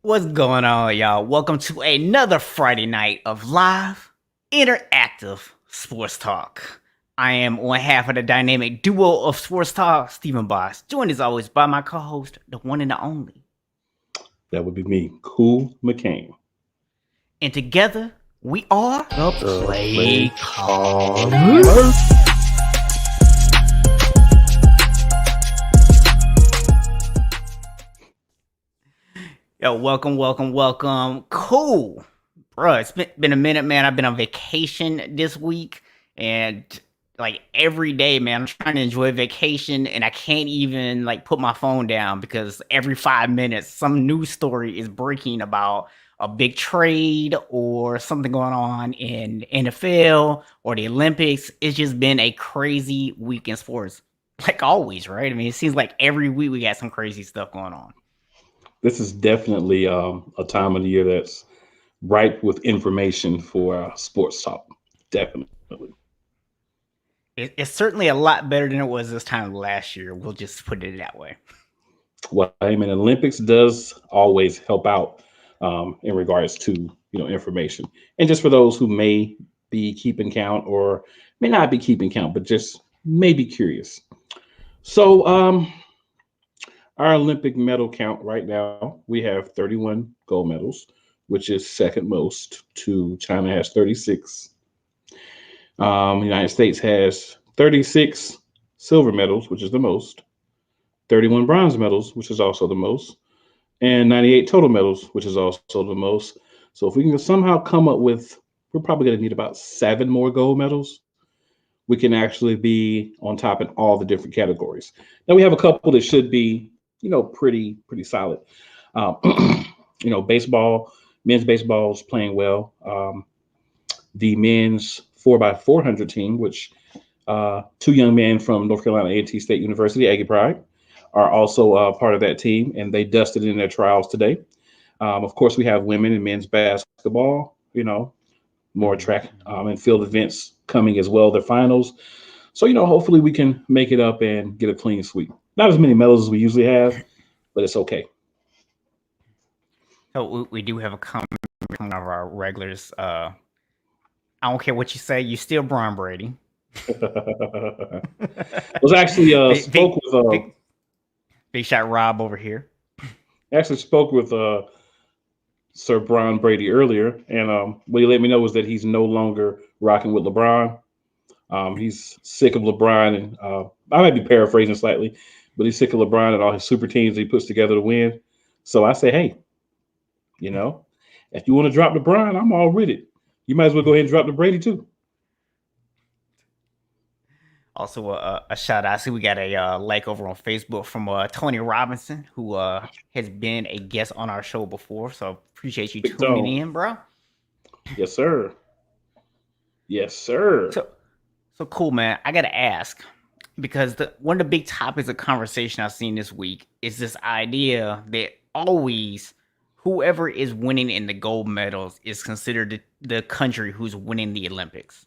What's going on, y'all? Welcome to another Friday night of live, interactive sports talk. I am one half of the dynamic duo of sports talk, Stephen Boss, joined as always by my co-host, the one and the only. That would be me, Cool McCain. And together, we are the The Play play Callers. callers. Yo, welcome. Cool. Bruh, it's been a minute, man. I've been on vacation this week, and like every day, man, I'm trying to enjoy vacation, and I can't even like put my phone down because every 5 minutes, some news story is breaking about a big trade or something going on in NFL or the Olympics. It's just been a crazy week in sports, like always, right? I mean, it seems like every week we got some crazy stuff going on. This is definitely a time of the year that's ripe with information for sports talk. Definitely. It's certainly a lot better than it was this time last year. We'll just put it that way. Well, I mean, Olympics does always help out in regards to information, and just for those who may be keeping count or may not be keeping count, but just may be curious. So, our Olympic medal count right now, we have 31 gold medals, which is second most to China has 36. The United States has 36 silver medals, which is the most, 31 bronze medals, which is also the most, and 98 total medals, which is also the most. So if we can somehow come up with, we're probably going to need about seven more gold medals. We can actually be on top in all the different categories. Now we have a couple that should be, pretty solid. Um, baseball, men's baseball is playing well. The men's 4x400 team, which two young men from North Carolina A&T State University, Aggie Pride, are also part of that team, and they dusted in their trials today. Of course, we have women and men's basketball. More track and field events coming as well. The finals. So hopefully we can make it up and get a clean sweep. Not as many medals as we usually have, but it's okay. So we do have a comment from one of our regulars. I don't care what you say, you still Brian Brady. was actually big, spoke big, with big, big shot Rob over here. actually spoke with Sir Brian Brady earlier, and what he let me know was that he's no longer rocking with LeBron. He's sick of LeBron, and I might be paraphrasing slightly, but he's sick of LeBron and all his super teams he puts together to win. So I say, hey, you know, if you want to drop LeBron, I'm all with it. You might as well go ahead and drop the Brady too. Also, a shout out. I see we got a like over on Facebook from Tony Robinson, who has been a guest on our show before. So appreciate you Big tuning Tone. in, bro. Yes, sir. Yes, sir. So so cool, man. I gotta ask because one of the big topics of conversation I've seen this week is this idea that always whoever is winning in the gold medals is considered the country who's winning the Olympics.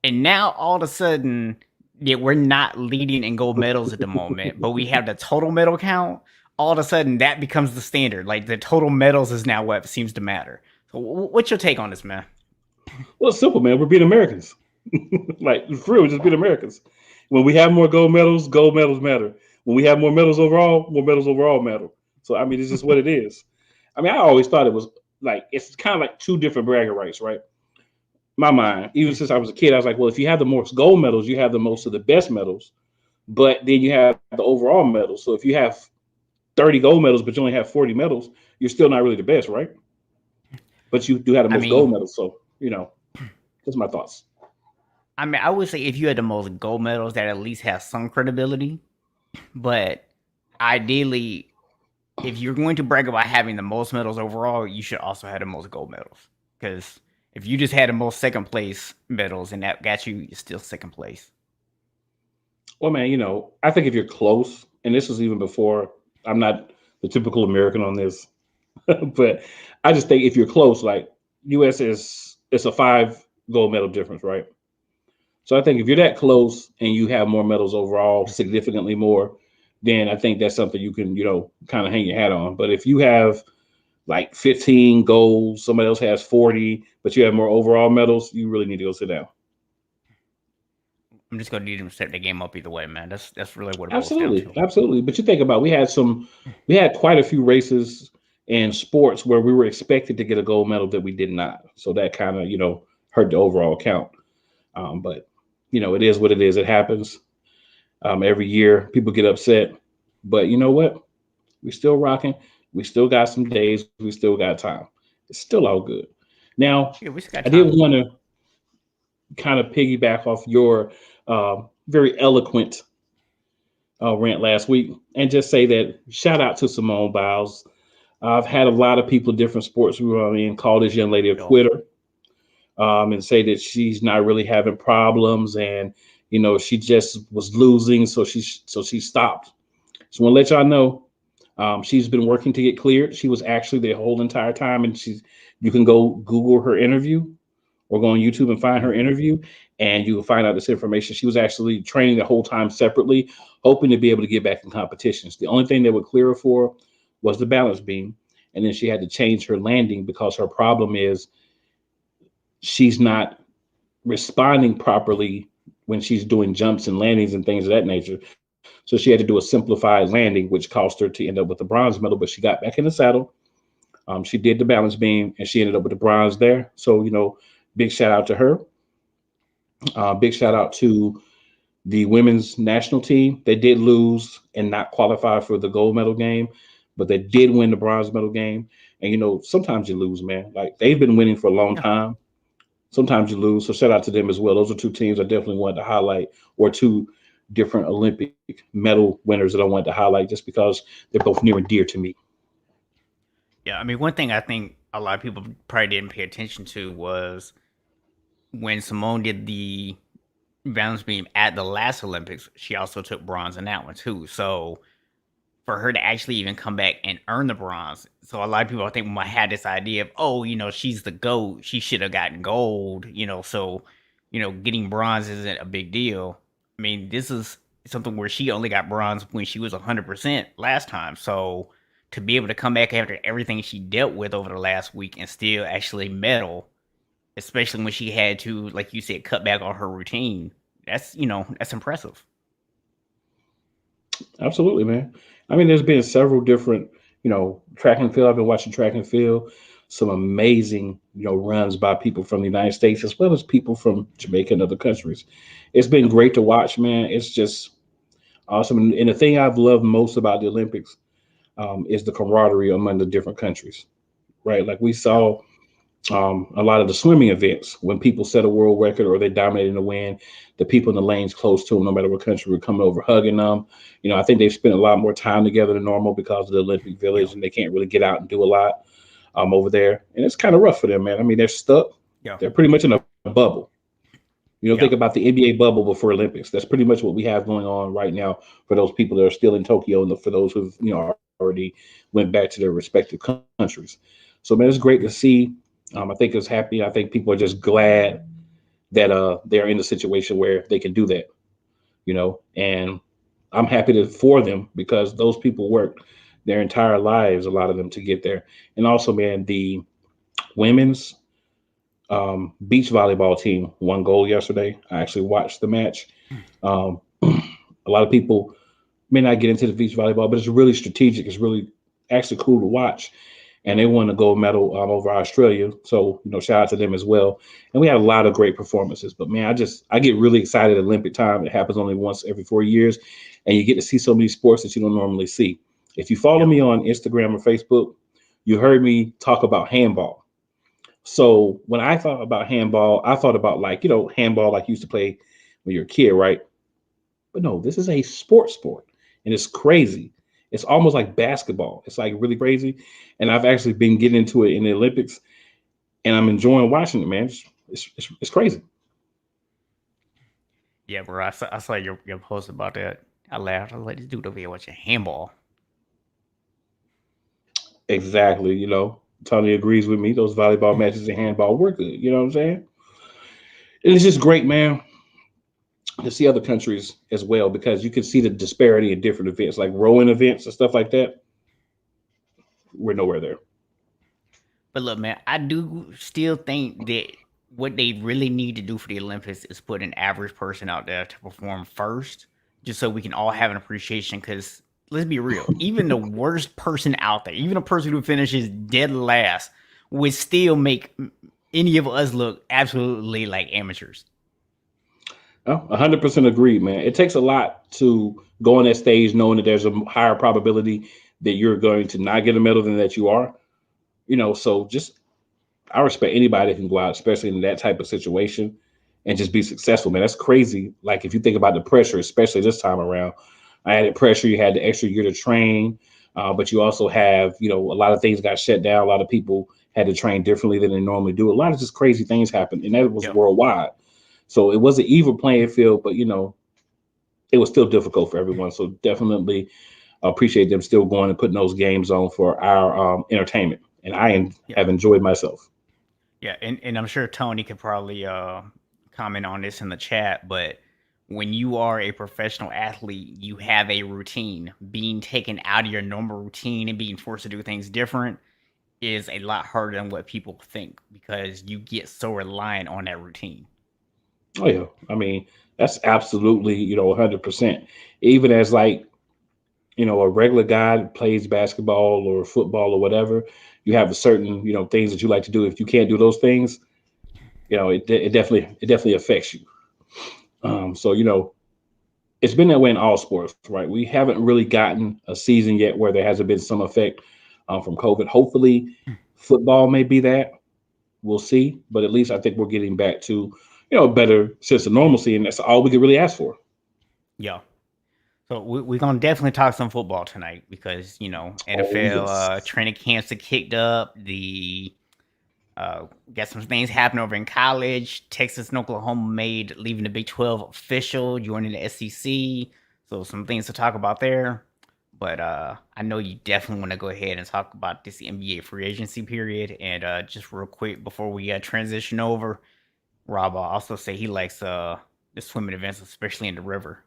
And now all of a sudden, yeah, we're not leading in gold medals at the moment, but we have the total medal count. All of a sudden, that becomes the standard. Like the total medals is now what seems to matter. So, what's your take on this, man? Well, it's simple, man. We're being Americans. Like for real, we're just being Americans. When we have more gold medals matter. When we have more medals overall matter. So I mean, it's just what it is. I mean, I always thought it was like it's kind of like two different bragging rights, right? My mind, even since I was a kid, I was like, well, if you have the most gold medals, you have the most of the best medals, but then you have the overall medals. So if you have 30 gold medals, but you only have 40 medals, you're still not really the best, right? But you do have the I most gold mean, medals. So, just my thoughts. I would say if you had the most gold medals, that at least has some credibility. But ideally, if you're going to brag about having the most medals overall, you should also have the most gold medals. Because if you just had the most second place medals and that got you, you're still second place. Well, man, I think if you're close, and this was even before, I'm not the typical American on this, but I just think if you're close, like U.S. is it's a five gold medal difference, right? So I think if you're that close and you have more medals overall, significantly more, then I think that's something you can, kind of hang your hat on. But if you have like 15 goals, somebody else has 40, but you have more overall medals, you really need to go sit down. I'm just gonna need them to set the game up either way, man. That's really what it boils down Absolutely, to. absolutely. But you think about we had quite a few races in sports where we were expected to get a gold medal that we did not. So that kind of hurt the overall count. But it is what it is. It happens every year. People get upset, but you know what? We still rocking. We still got some days. We still got time. It's still all good. Now, Yeah, we still got I did time. want to kind of piggyback off your very eloquent rant last week and just say that shout out to Simone Biles. I've had a lot of people, different sports call this young lady a Yo, quitter and say that she's not really having problems and she just was losing, so she stopped. So I want to let y'all know she's been working to get cleared. She was actually the whole entire time, and you can go Google her interview or go on YouTube and find her mhm. interview, and you will find out this information. She was actually training the whole time separately, hoping to be able to get back in competitions. The only thing that would clear her for was the balance beam, and then she had to change her landing because her problem is she's not responding properly when she's doing jumps and landings and things of that nature. So she had to do a simplified landing, which caused her to end up with the bronze medal. But she got back in the saddle. She did the balance beam, and she ended up with the bronze there. So big shout out to her. Big shout Yo, out to the women's national team. They did lose and not qualify for the gold medal game, but they did win the bronze medal game. And sometimes you lose, man. Like they've been winning for a long yeah, time. Sometimes you lose. So shout out to them as well. Those are two teams I definitely wanted to highlight, or two different Olympic medal winners that I wanted to highlight just because they're both near and dear to me. yeah. I mean, one thing I think a lot of people probably didn't pay attention to was when Simone did the balance beam at the last Olympics. She also took bronze in that one too. So for her to actually even come back and earn the bronze. So a lot of people I think might have this idea of, oh, she's the GOAT. She should have gotten gold, so, getting bronze isn't a big deal. I mean, this is something where she only got bronze when she was 100% last time. So to be able to come back after everything she dealt with over the last week and still actually medal, especially when she had to, like you said, cut back on her routine, that's impressive. Absolutely, man. I mean, there's been several different, track and field. I've been watching track and field, some amazing, runs by people from the United States as well as people from Jamaica and other countries. It's been Yep. great to watch, man. It's just awesome. And the thing I've loved most about the Olympics is the camaraderie among the different countries, right? Like we Yep. saw a lot of the swimming events when people set a world record or they dominate in the win, the people in the lanes close to them, no matter what country, were coming over hugging them. I think they've spent a lot more time together than normal because of the Olympic Village, Yep. and they can't really get out and do a lot over there, and it's kind of rough for them, man. I mean, they're stuck. Yep. They're pretty much in a bubble. Think Yep. about the NBA bubble before Olympics. That's pretty much what we have going on right now for those people that are still in Tokyo and for those who've already went back to their respective countries. So man, it's great to see. I think it's happy. I think people are just glad that they're in a situation where they can do that. And I'm happy for them because those people worked their entire lives, a lot of them, to get there. And also, man, the women's beach volleyball team won gold yesterday. I actually watched the match. Um, a lot of people may not get into the beach volleyball, but it's really strategic. It's really actually cool to watch. And they won a gold medal over Australia. So, shout out to them as well. And we had a lot of great performances. But man, I get really excited at Olympic time. It happens only once every 4 years. And you get to see so many sports that you don't normally see. If you follow Yep. me on Instagram or Facebook, you heard me talk about handball. So when I thought about handball, I thought about like, handball like you used to play when you're a kid, right? But no, this is a sport, and it's crazy. It's almost like basketball. It's like really crazy, and I've actually been getting into it in the Olympics, and I'm enjoying watching it, man. It's crazy. Yeah, bro. I saw your post about that. I laughed. I was like, this dude over here watching handball. Exactly. Tony agrees with me. Those volleyball matches and handball were good. You know what I'm saying? And it's just great, man, to see other countries as well because you can see the disparity in different events, like rowing events and stuff like that. We're nowhere there. But look, man, I do still think that what they really need to do for the Olympics is put an average person out there to perform first, just so we can all have an appreciation. Because let's be real, even the worst person out there, even a person who finishes dead last, would still make any of us look absolutely like amateurs. Oh, 100% agreed, man. It takes a lot to go on that stage knowing that there's a higher probability that you're going to not get a medal than that you are. So just I respect anybody that can go out, especially in that type of situation, and just be successful, man. That's crazy. Like if you think about the pressure, especially this time around, I added pressure. You had the extra year to train, but you also have, a lot of things got shut down. A lot of people had to train differently than they normally do. A lot of just crazy things happened, and that was Yep. worldwide. So it was an even playing field, but it was still difficult for everyone. So definitely appreciate them still going and putting those games on for our entertainment. And Yeah. have enjoyed myself. Yeah, and I'm sure Tony could probably comment on this in the chat, but when you are a professional athlete, you have a routine. Being taken out of your normal routine and being forced to do things different is a lot harder than what people think because you get so reliant on that routine. Oh yeah, I mean that's absolutely 100%. Even as like a regular guy that plays basketball or football or whatever, you have a certain things that you like to do. If you can't do those things, it definitely affects you. So it's been that way in all sports, right? We haven't really gotten a season yet where there hasn't been some effect from COVID. Hopefully, football may be that. We'll see, but at least I think we're getting back to a better sense of normalcy, and that's all we could really ask for. Yeah. So we're gonna definitely talk some football tonight because Oh NFL yes. training camps are kicked up. The got some things happening over in college. Texas and Oklahoma made leaving the Big 12 official, joining the SEC. So some things to talk about there. But I know you definitely want to go ahead and talk about this NBA free agency period. And just real quick before we transition over, Rob also say he likes the swimming events, especially in the river.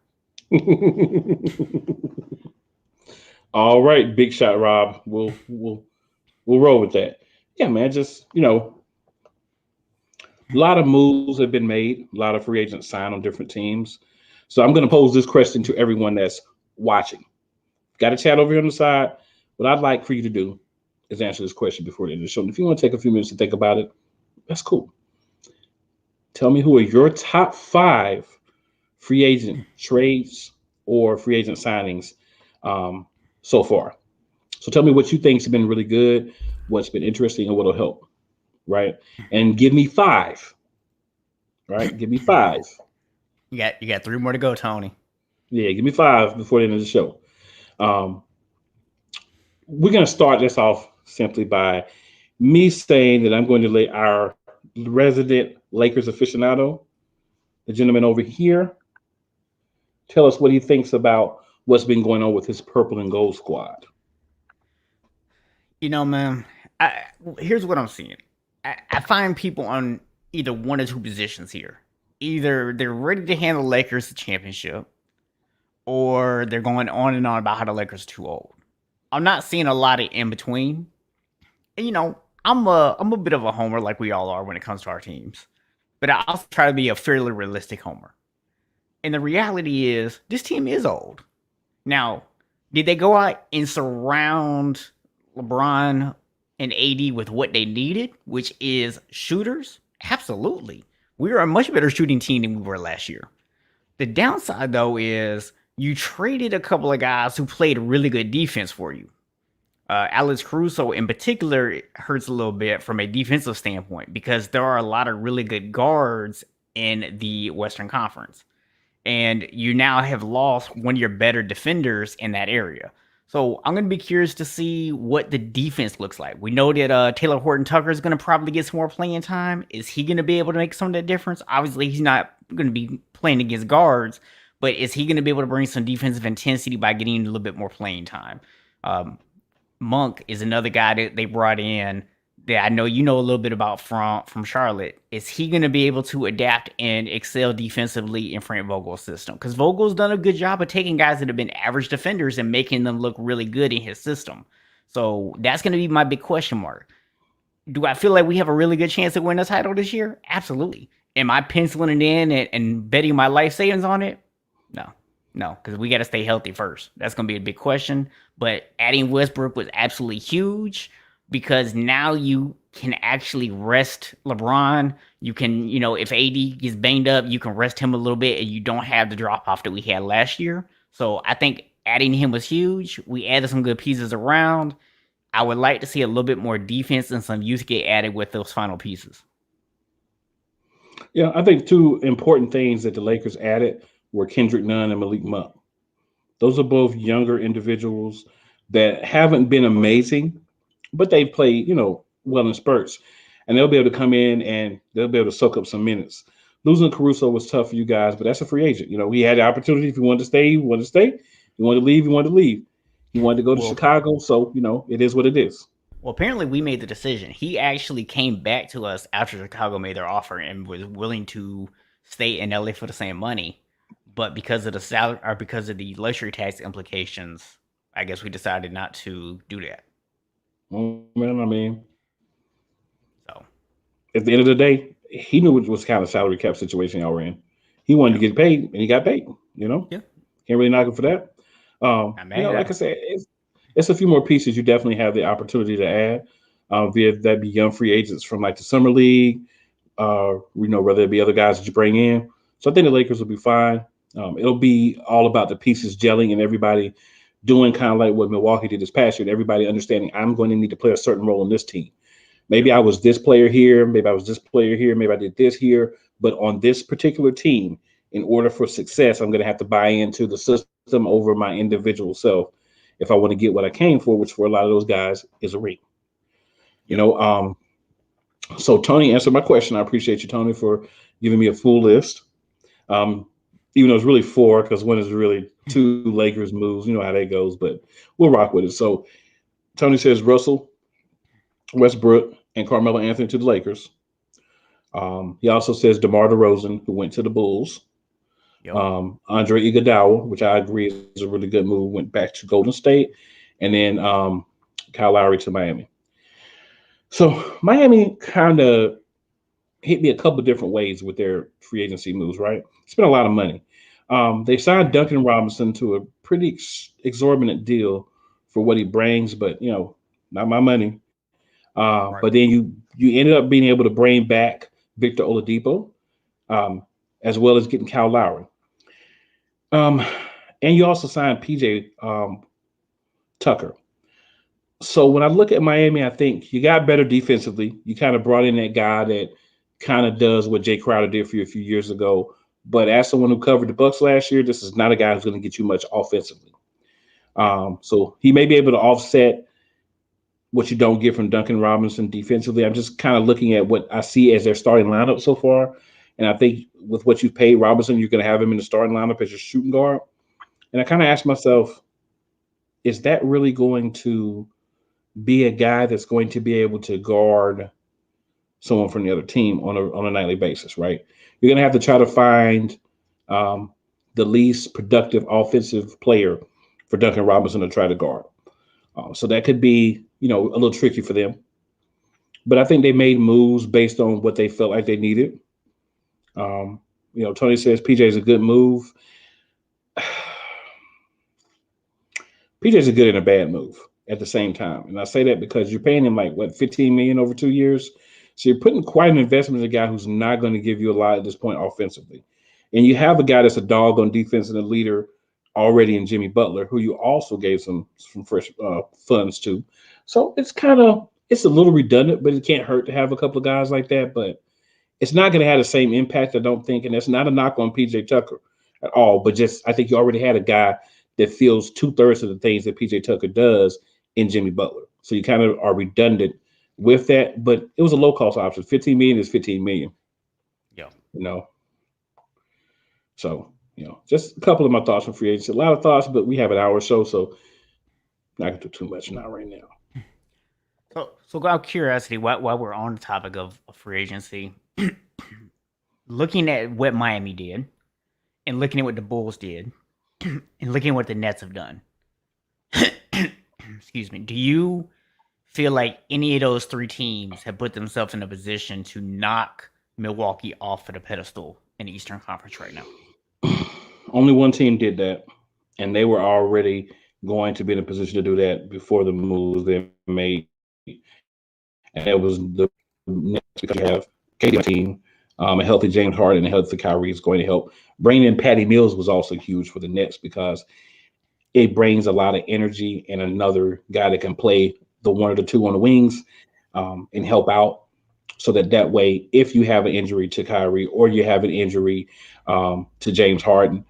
All right, big shot, Rob. We'll roll with that. Yeah, man. Just a lot of moves have been made. A lot of free agents signed on different teams. So I'm going to pose this question to everyone that's watching. Got a chat over here on the side. What I'd like for you to do is answer this question before the end of the show. And if you want to take a few minutes to think about it, that's cool. Tell me who are your top five free agent trades or free agent signings um, so far. So tell me what you think's been really good, what's been interesting, and what'll help. Right, and give me five. Right, give me five. You got three more to go, Tony. Yeah, give me five before the end of the show. Um, we're going to start this off simply by me saying that I'm going to let our resident Lakers aficionado, the gentleman over here, tell us what he thinks about what's been going on with his purple and gold squad. Man, I, here's what I'm seeing. I find people on either one or two positions here. Either they're ready to hand the Lakers the championship, or they're going on and on about how the Lakers are too old. I'm not seeing a lot of in between. And, I'm a bit of a homer like we all are when it comes to our teams, but I also try to be a fairly realistic homer. And the reality is, this team is old. Now, did they go out and surround LeBron and AD with what they needed, which is shooters? Absolutely. We are a much better shooting team than we were last year. The downside, though, is you traded a couple of guys who played really good defense for you. Alex Caruso, in particular, hurts a little bit from a defensive standpoint because there are a lot of really good guards in the Western Conference, and you now have lost one of your better defenders in that area. So I'm going to be curious to see what the defense looks like. We know that Taylor Horton Tucker is going to probably get some more playing time. Is he going to be able to make some of that difference? Obviously, he's not going to be playing against guards, but is he going to be able to bring some defensive intensity by getting a little bit more playing time? Um, Monk is another guy that they brought in that I know you know a little bit about from Charlotte. Is he going to be able to adapt and excel defensively in Frank Vogel's system? Because Vogel's done a good job of taking guys that have been average defenders and making them look really good in his system. So that's going to be my big question mark. Do I feel like we have a really good chance to win the title this year? Absolutely. Am I penciling it in and betting my life savings on it? No, no, because we got to stay healthy first. That's going to be a big question. But adding Westbrook was absolutely huge because now you can actually rest LeBron. You can, if AD gets banged up, you can rest him a little bit and you don't have the drop off that we had last year. So I think adding him was huge. We added some good pieces around. I would like to see a little bit more defense and some youth get added with those final pieces. Yeah, I think two important things that the Lakers added were Kendrick Nunn and Malik Monk. Those are both younger individuals that haven't been amazing, but they've played, well in spurts. And they'll be able to come in and they'll be able to soak up some minutes. Losing Caruso was tough for you guys, but that's a free agent. He had the opportunity. If he wanted to stay, he wanted to stay. If he wanted to leave, he wanted to leave. He wanted to go to Well, Chicago. So, it is what it is. well, apparently we made the decision. He actually came back to us after Chicago made their offer and was willing to stay in LA for the same money. But because of the salary or because of the luxury tax implications, I guess we decided not to do that. Man, I mean, So at the end of the day, he knew what was kind of salary cap situation y'all were in. He wanted yeah, to get paid, and he got paid. yeah, Can't really knock him for that. not mad at Like I him. said, it's a few more pieces you definitely have the opportunity to add. Via that be young free agents from like the summer league, whether it be other guys that you bring in. So I think the Lakers will be fine. It'll be all about the pieces gelling and everybody doing kind of like what Milwaukee did this past year. And everybody understanding I'm going to need to play a certain role in this team. Maybe Yep. I was this player here, maybe I was this player here, maybe I did this here, but on this particular team, in order for success, I'm going to have to buy into the system over my individual self if I want to get what I came for, which for a lot of those guys is a ring. You Yep. know, um, so Tony answered my question. I appreciate you, Tony, for giving me a full list. Um, Even though it's really four, because one is really two Lakers moves. You know how that goes, but we'll rock with it. So Tony says Russell, Westbrook, and Carmelo Anthony to the Lakers. He also says DeMar DeRozan, who went to the Bulls. Yep. Andre Iguodala, which I agree is a really good move, went back to Golden State, and then Kyle Lowry to Miami. So Miami kind of hit me a couple of different ways with their free agency moves. Right, spent a lot of money. They signed Duncan Robinson to a pretty exorbitant deal for what he brings, but not my money. Right. But then you ended up being able to bring back Victor Oladipo, um, as well as getting Kyle Lowry. Um, and you also signed PJ Tucker. So when I look at Miami, I think you got better defensively. You kind of brought in that guy that kind of does what Jay Crowder did for you a few years ago. But as someone who covered the Bucks last year, this is not a guy who's going to get you much offensively. Yep. So he may be able to offset what you don't get from Duncan Robinson defensively. I'm just kind of looking at what I see as their starting lineup so far. And I think with what you paid Robinson, you're going to have him in the starting lineup as your shooting guard. And I kind of asked myself, is that really going to be a guy that's going to be able to guard someone from the other team on a nightly basis, right? You're going to have to try to find um, the least productive offensive player for Duncan Robinson to try to guard. So that could be, a little tricky for them. But I think they made moves based on what they felt like they needed. Tony says PJ is a good move. PJ is a good and a bad move at the same time. And I say that because you're paying him like what, 15 million over 2 years. So you're putting quite an investment in a guy who's not going to give you a lot at this point offensively. And you have a guy that's a dog on defense and a leader already in Jimmy Butler, who you also gave some fresh funds to. So it's a little redundant, but it can't hurt to have a couple of guys like that. But it's not going to have the same impact, I don't think. And that's not a knock on PJ Tucker at all. But just I think you already had a guy that feels 2/3 of the things that PJ Tucker does in Jimmy Butler. So you kind of are redundant with that. But it was a low cost option. 15 million is 15 million. Yep. So just a couple of my thoughts on free agency. A lot of thoughts, but we have an hour or so not gonna do too much now right now. So out of curiosity, while we're on the topic of free agency, looking at what Miami did, and looking at what the Bulls did, and looking at what the Nets have done, excuse me, do you feel like any of those three teams have put themselves in a position to knock Milwaukee off of the pedestal in the Eastern Conference right now. Only one team did that, and they were already going to be in a position to do that before the moves they made. And it was the Nets, because you have KD on the team, a healthy James Harden and a healthy Kyrie is going to help. Bringing in Patty Mills was also huge for the Nets because it brings a lot of energy and another guy that can play the one or the two on the wings, and help out. So that way, if you have an injury to Kyrie or you have an injury to James Harden,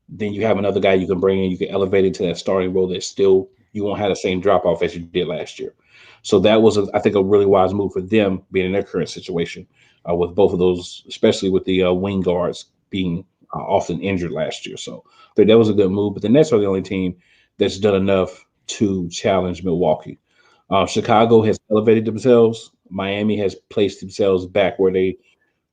then you have another guy you can bring in. You can elevate it to that starting role that still you won't have the same drop off as you did last year. So that was, I think, a really wise move for them being in their current situation with both of those, especially with the wing guards being often injured last year. So I think that was a good move. But the Nets are the only team that's done enough to challenge Milwaukee. Chicago has elevated themselves. Miami has placed themselves back where they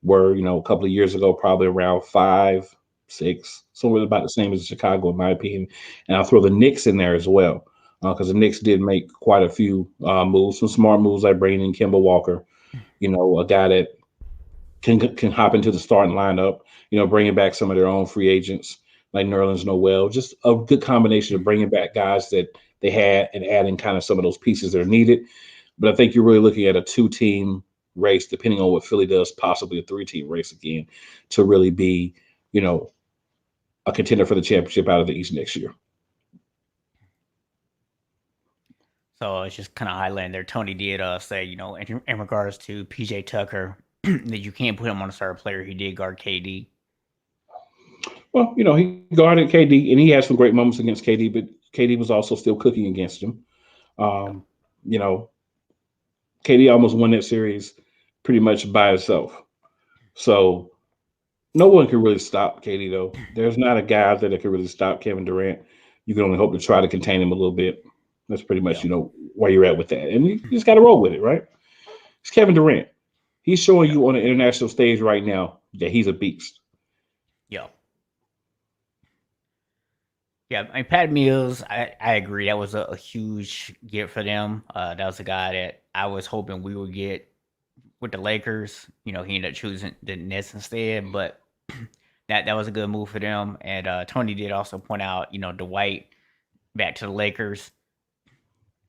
were, a couple of years ago, probably around 5, 6, somewhere about the same as Chicago, in my opinion. And I'll throw the Knicks in there as well, because the Knicks did make quite a few moves, some smart moves like bringing in Kemba Walker, a guy that can hop into the starting lineup, bringing back some of their own free agents like Nerlens Noel. Just a good combination of bringing back guys that they had and adding kind of some of those pieces that are needed. But I think you're really looking at a two-team race, depending on what Philly does, possibly a three-team race again, to really be, a contender for the championship out of the East next year. So it's just kind of highlighting there. Tony did say, in regards to PJ Tucker, that you can't put him on a star player. He did guard KD. Well, he guarded KD, and he had some great moments against KD, but KD was also still cooking against him. You know, KD almost won that series pretty much by himself. So no one can really stop KD, though. There's not a guy out there that can really stop Kevin Durant. You can only hope to try to contain him a little bit. That's pretty much, Yeah. where you're at with that. And you just got to roll with it, right? It's Kevin Durant. He's showing Yeah. you on the international stage right now that he's a beast. Yeah. Yeah, I mean, Pat Mills, I agree. That was a huge get for them. That was a guy that I was hoping we would get with the Lakers. He ended up choosing the Nets instead, but that was a good move for them. And Tony did also point out, Dwight back to the Lakers.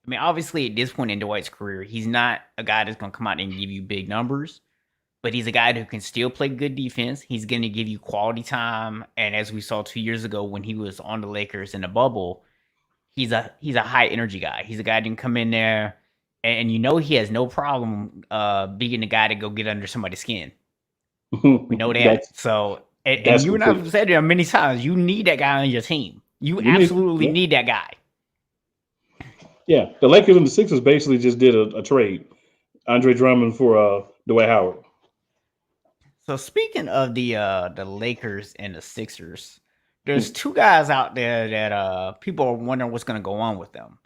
I mean, obviously, at this point in Dwight's career, he's not a guy that's going to come out and give you big numbers, but he's a guy who can still play good defense. He's going to give you quality time. And as we saw 2 years ago when he was on the Lakers in the bubble, he's a high energy guy. He's a guy that can come in there and he has no problem being the guy to go get under somebody's skin. We know that. That's So and that's you and I complete. have said it many times, you need that guy on your team. You You need, absolutely yeah, need that guy. yeah. The Lakers and the Sixers basically just did a trade. Andre Drummond for Dwight Howard. So speaking of the Lakers and the Sixers, there's two guys out there that people are wondering what's gonna go on with them.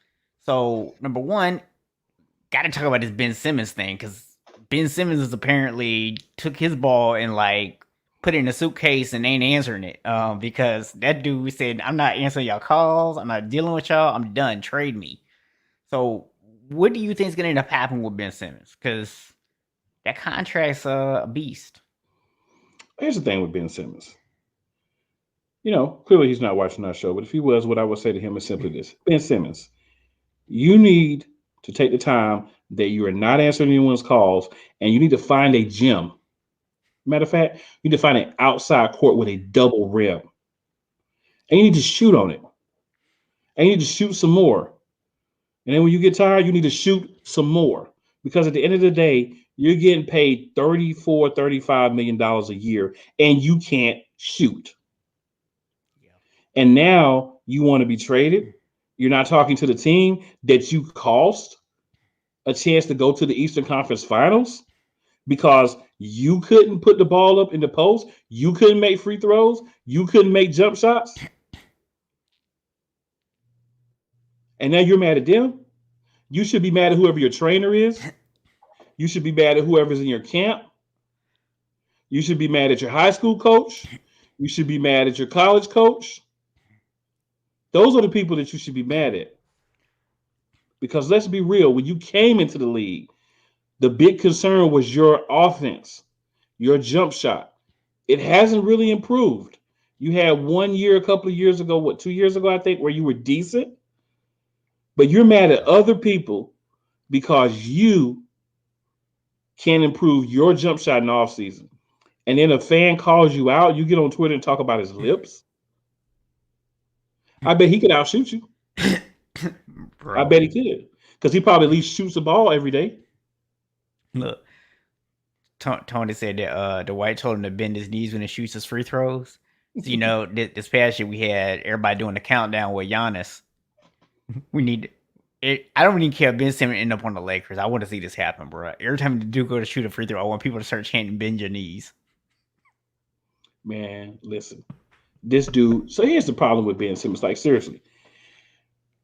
So number one, gotta talk about this Ben Simmons thing because Ben Simmons is apparently took his ball and like put it in a suitcase and ain't answering it. Because that dude said, I'm not answering y'all calls, I'm not dealing with y'all, I'm done, trade me. So what do you think is gonna end up happening with Ben Simmons? Because that contract's a beast. Here's the thing with Ben Simmons. Clearly he's not watching our show, but if he was, what I would say to him is simply this: Ben Simmons, you need to take the time that you are not answering anyone's calls, and you need to find a gym. Matter of fact, you need to find an outside court with a double rim, and you need to shoot on it, and you need to shoot some more. And then when you get tired, you need to shoot some more. Because at the end of the day, you're getting paid $34, $35 million a year, and you can't shoot. Yeah. And now you want to be traded. You're not talking to the team that you cost a chance to go to the Eastern Conference Finals because you couldn't put the ball up in the post. You couldn't make free throws. You couldn't make jump shots. And now you're mad at them. You should be mad at whoever your trainer is. You should be mad at whoever's in your camp. You should be mad at your high school coach. You should be mad at your college coach. Those are the people that you should be mad at. Because let's be real, when you came into the league, the big concern was your offense, your jump shot. It hasn't really improved. You had 1 year, a couple of years ago, 2 years ago, I think, where you were decent, but you're mad at other people because you can't improve your jump shot in the offseason. And then a fan calls you out, you get on Twitter and talk about his lips. I bet he could outshoot you. I bet he could. Because he probably at least shoots the ball every day. Look, Tony said that Dwight told him to bend his knees when he shoots his free throws. So, this past year we had everybody doing the countdown with Giannis. We need it. I don't even care if Ben Simmons end up on the Lakers. I want to see this happen, bro. Every time you do go to shoot a free throw, I want people to start chanting "bend your knees." Man, listen, this dude. So here's the problem with Ben Simmons. Like, seriously,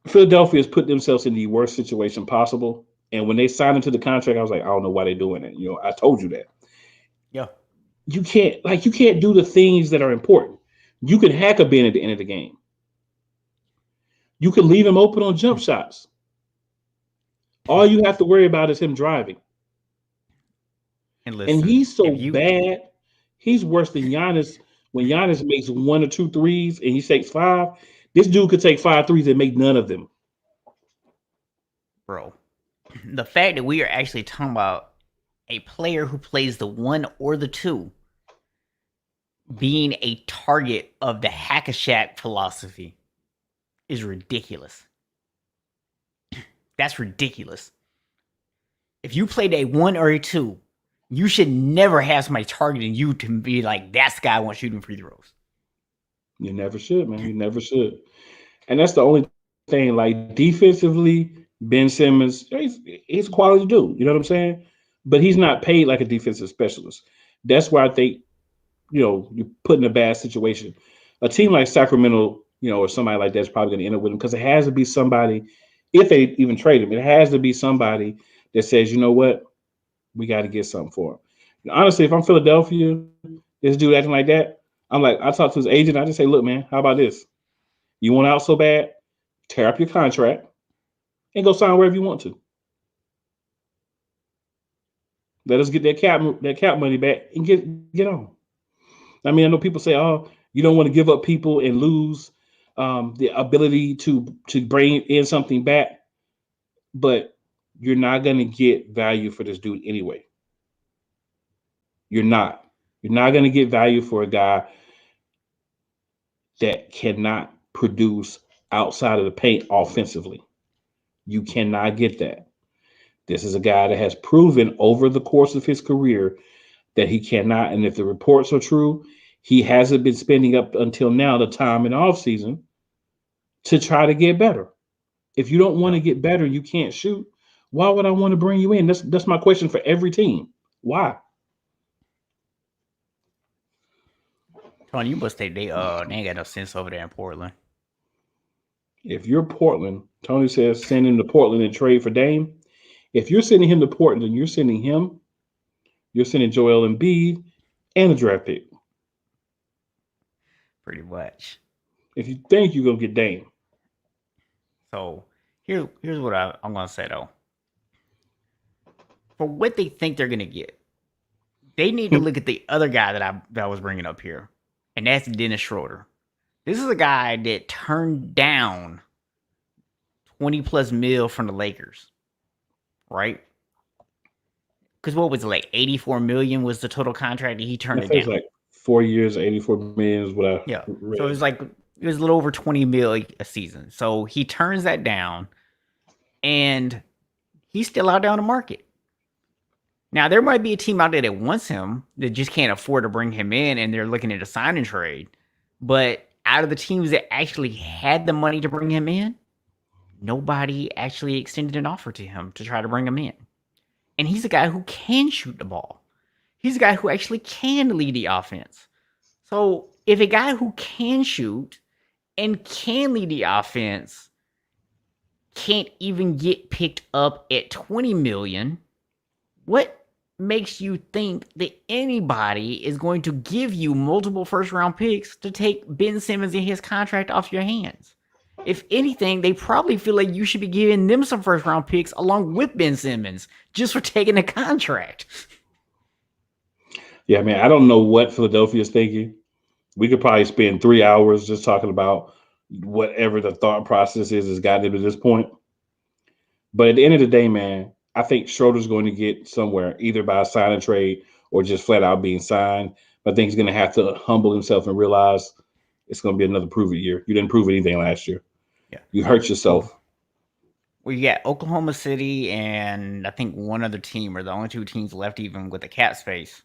Philadelphia has put themselves in the worst situation possible. And when they signed into the contract, I was like, I don't know why they're doing it. I told you that. Yeah. You can't do the things that are important. You can hack a Ben at the end of the game. You can leave him open on jump shots. All you have to worry about is him driving. And listen, he's so bad. He's worse than Giannis. When Giannis makes 1 or 2 threes and he takes 5, this dude could take 5 threes and make none of them. Bro, the fact that we are actually talking about a player who plays the 1 or the 2 being a target of the Hack-a-Shaq philosophy is ridiculous. That's ridiculous. If you played a 1 or a 2, you should never have somebody targeting you to be like, that's the guy I want shooting free throws. You never should, man. You never should. And that's the only thing. Like, defensively, Ben Simmons, he's a quality dude. You know what I'm saying? But he's not paid like a defensive specialist. That's why I think, you're put in a bad situation. A team like Sacramento, or somebody like that's probably going to end up with him because it has to be somebody, if they even trade him, it has to be somebody that says, you know what, we got to get something for him. Honestly, if I'm Philadelphia, this dude acting like that, I talk to his agent, I just say, look, man, how about this? You want out so bad, tear up your contract and go sign wherever you want to. Let us get that cap money back and get on. I mean, I know people say, oh, you don't want to give up people and lose the ability to bring in something back, but you're not going to get value for this dude anyway. You're not going to get value for a guy that cannot produce outside of the paint offensively. You cannot get that. This is a guy that has proven over the course of his career that he cannot. And if the reports are true, he hasn't been spending up until now the time in the offseason to try to get better. If you don't want to get better, you can't shoot. Why would I want to bring you in? That's my question for every team. Why? Tony, you must think they ain't got no sense over there in Portland. If you're Portland, Tony says send him to Portland and trade for Dame. If you're sending him to Portland, you're sending Joel Embiid and a draft pick. Pretty much. If you think you're going to get Dame. So here's what I'm going to say, though. For what they think they're going to get, they need to look at the other guy that I was bringing up here, and that's Dennis Schroeder. This is a guy that turned down 20+ mil from the Lakers, right? Because what was it, like 84 million was the total contract that he turned it down. Like 4 years, 84 million is what I read. So it was a little over 20 mil a season. So he turns that down, and he's still out there on the market. Now, there might be a team out there that wants him that just can't afford to bring him in, and they're looking at a sign and trade. But out of the teams that actually had the money to bring him in, nobody actually extended an offer to him to try to bring him in. And he's a guy who can shoot the ball. He's a guy who actually can lead the offense. So if a guy who can shoot and can lead the offense can't even get picked up at 20 million, what makes you think that anybody is going to give you multiple first-round picks to take Ben Simmons and his contract off your hands? If anything, they probably feel like you should be giving them some first round picks along with Ben Simmons just for taking a contract. Yeah, man, I don't know what Philadelphia's thinking. We could probably spend 3 hours just talking about whatever the thought process is has gotten them to this point. But at the end of the day, man, I think Schroeder's going to get somewhere either by a sign and trade or just flat out being signed. But I think he's going to have to humble himself and realize it's going to be another prove it year. You didn't prove anything last year. Yeah. You hurt yourself. Well, you got Oklahoma City and I think one other team are the only two teams left even with the cap space.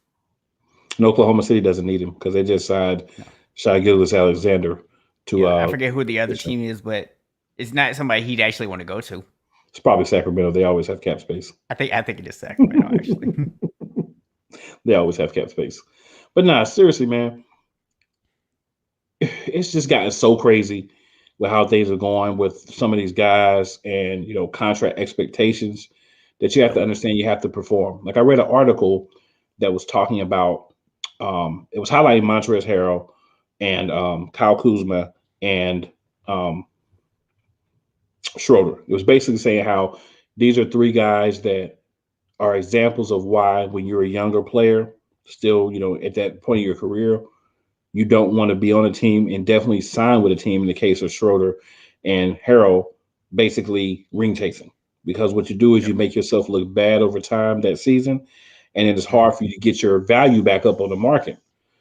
And Oklahoma City doesn't need him because they just signed No. Shai Gilgeous-Alexander to Yeah, I forget who the other team is, but it's not somebody he'd actually want to go to. it's probably Sacramento. They always have cap space. I think it is Sacramento actually. They always have cap space. But nah, seriously, man, it's just gotten so crazy with how things are going with some of these guys and contract expectations that you have to understand you have to perform. Like I read an article that was talking about it was highlighting Montrezl Harrell and Kyle Kuzma and Schroeder. It was basically saying how these are three guys that are examples of why when you're a younger player, still, at that point of your career, you don't want to be on a team and definitely sign with a team in the case of Schroeder and Harrell, basically ring chasing. Because what you do is you make yourself look bad over time that season, and it is hard for you to get your value back up on the market.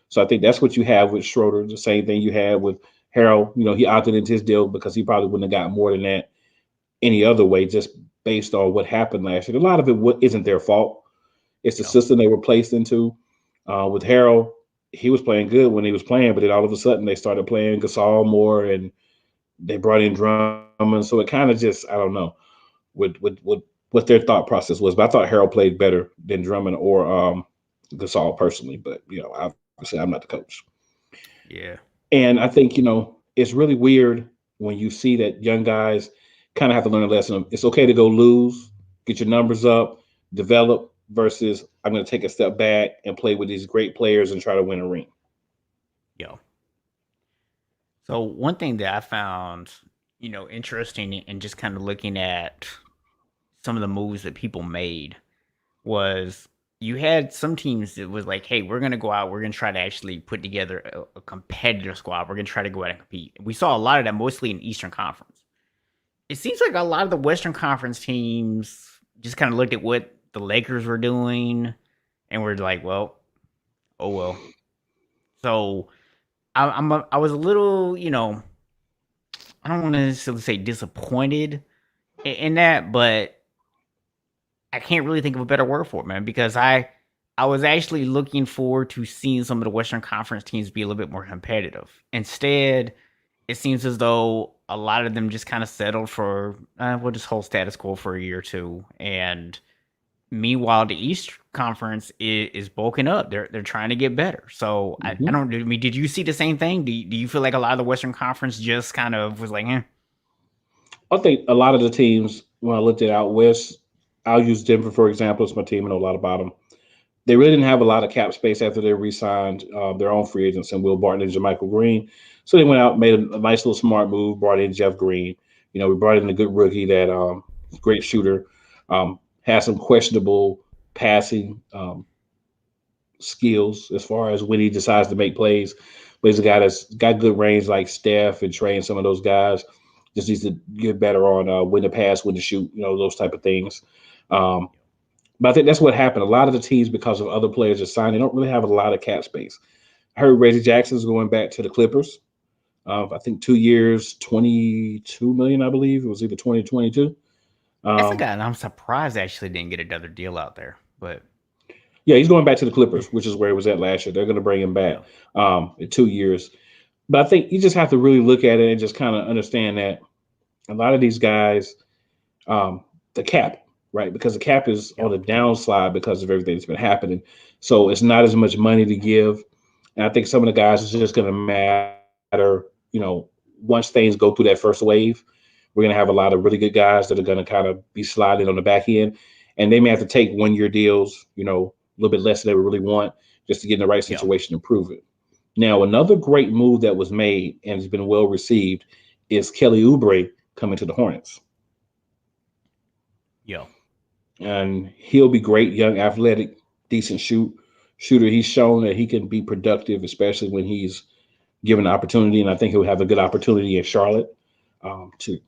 So I think that's what you have with Schroeder. The same thing you had with Harrell. He opted into his deal because he probably wouldn't have got more than that any other way, just based on what happened last year. A lot of it isn't their fault. It's the system they were placed into. With Harrell, he was playing good when he was playing, but then all of a sudden they started playing Gasol more, and they brought in Drummond. So it kind of just, I don't know what their thought process was. But I thought Harrell played better than Drummond or Gasol personally. But obviously I'm not the coach. Yeah. And I think it's really weird when you see that young guys kind of have to learn a lesson of it's okay to go lose, get your numbers up, develop, versus I'm going to take a step back and play with these great players and try to win a ring. Yo. So one thing that I found, interesting and just kind of looking at some of the moves that people made was you had some teams that was like, hey, we're going to go out, we're going to try to actually put together a competitive squad. We're going to try to go out and compete. We saw a lot of that mostly in Eastern Conference. It seems like a lot of the Western Conference teams just kind of looked at what the Lakers were doing and were like, well, oh well. So I was a little, I don't want to necessarily say disappointed in that, but I can't really think of a better word for it, man, because I was actually looking forward to seeing some of the Western Conference teams be a little bit more competitive. Instead, it seems as though a lot of them just kind of settled for we'll just hold status quo for a year or two. And meanwhile, the East Conference is bulking up. They're trying to get better. So I don't. I mean, did you see the same thing? Do you feel like a lot of the Western Conference just kind of was like, I think a lot of the teams, when I looked at out west, I'll use Denver for example. It's my team. I know a lot about them. They really didn't have a lot of cap space after they re-signed their own free agents and Will Barton and JaMychal Green. So they went out, made a nice little smart move, brought in Jeff Green. We brought in a good rookie that great shooter, has some questionable passing skills as far as when he decides to make plays. But he's a guy that's got good range like Steph and Trey and some of those guys. Just needs to get better on when to pass, when to shoot, those type of things. But I think that's what happened. A lot of the teams, because of other players that signed, they don't really have a lot of cap space. I heard Reggie Jackson's going back to the Clippers. I think 2 years, $22 million, I believe. It was either 2022. that's a guy, and I'm surprised they actually didn't get another deal out there. But yeah, he's going back to the Clippers, which is where he was at last year. They're going to bring him back in 2 years. But I think you just have to really look at it and just kind of understand that a lot of these guys, the cap, right? Because the cap is on the downslide because of everything that's been happening. So it's not as much money to give. And I think some of the guys is just going to matter, once things go through that first wave, we're going to have a lot of really good guys that are going to kind of be sliding on the back end. And they may have to take 1 year deals, a little bit less than they really want just to get in the right situation and prove it. Now, another great move that was made and has been well received is Kelly Oubre coming to the Hornets. Yo. And he'll be great, young, athletic, decent shooter. He's shown that he can be productive, especially when he's given the opportunity. And I think he'll have a good opportunity in Charlotte to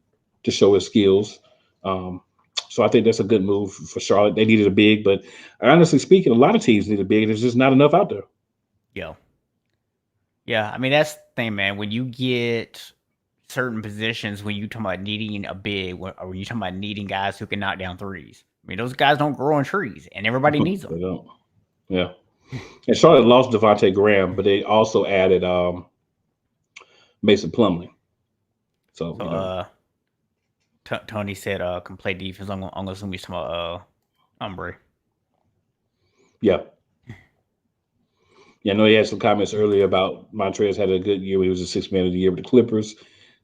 show his skills. Um, so I think that's a good move for Charlotte. They needed a big, but honestly speaking, a lot of teams need a big. There's just not enough out there. Yo. Yeah, I mean that's the thing, man. When you get certain positions, when you talk about needing a big, or you talking about needing guys who can knock down threes. I mean, those guys don't grow on trees, and everybody needs They them. don't. Yeah. And Charlotte lost Devontae Graham, but they also added Mason Plumlee. So, So, Tony said, "Can play defense." I'm gonna assume he's talking about Umbre. yeah. Yeah, I know he had some comments earlier about Montrez had a good year. He was a sixth man of the year with the Clippers.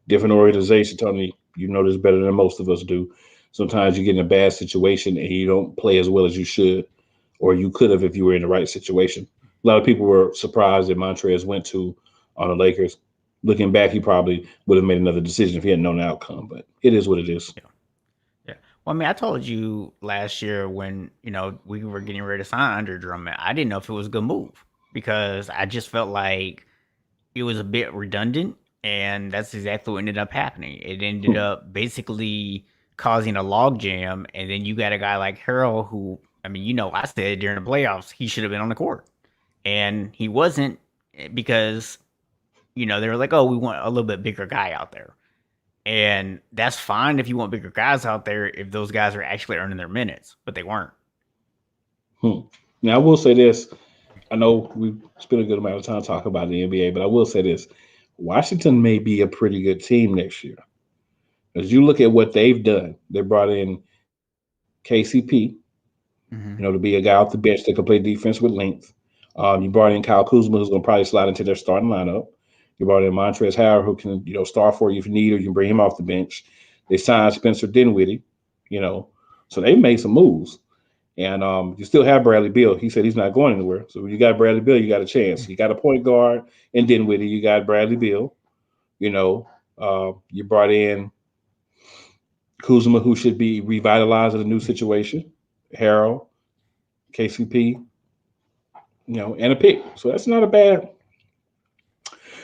Different organization, Tony. You know this better than most of us do. Sometimes you get in a bad situation and you don't play as well as you should, or you could have if you were in the right situation. A lot of people were surprised that Montrez went to on the Lakers. Looking back, he probably would have made another decision if he hadn't known the outcome. But it is what it is. Yeah, yeah. Well, I mean, I told you last year when we were getting ready to sign Andre Drummond, I didn't know if it was a good move because I just felt like it was a bit redundant, and that's exactly what ended up happening. It ended up basically causing a logjam, and then you got a guy like Harrell who, I mean, I said during the playoffs he should have been on the court, and he wasn't because they were like, oh, we want a little bit bigger guy out there, and that's fine if you want bigger guys out there if those guys are actually earning their minutes, but they weren't. Now I will say this. I know we spent a good amount of time talking about the NBA, but I will say this. Washington may be a pretty good team next year. As you look at what they've done, they brought in KCP, to be a guy off the bench that can play defense with length. You brought in Kyle Kuzma, who's going to probably slide into their starting lineup. You brought in Montrezl Harrell, who can, start for you if you need, or you can bring him off the bench. They signed Spencer Dinwiddie, so they made some moves. And you still have Bradley Beal. He said he's not going anywhere. So when you got Bradley Beal, you got a chance. You got a point guard and Dinwiddie. You got Bradley Beal. You brought in Kuzma, who should be revitalized in a new situation. Harrell, KCP, and a pick. So that's not a bad.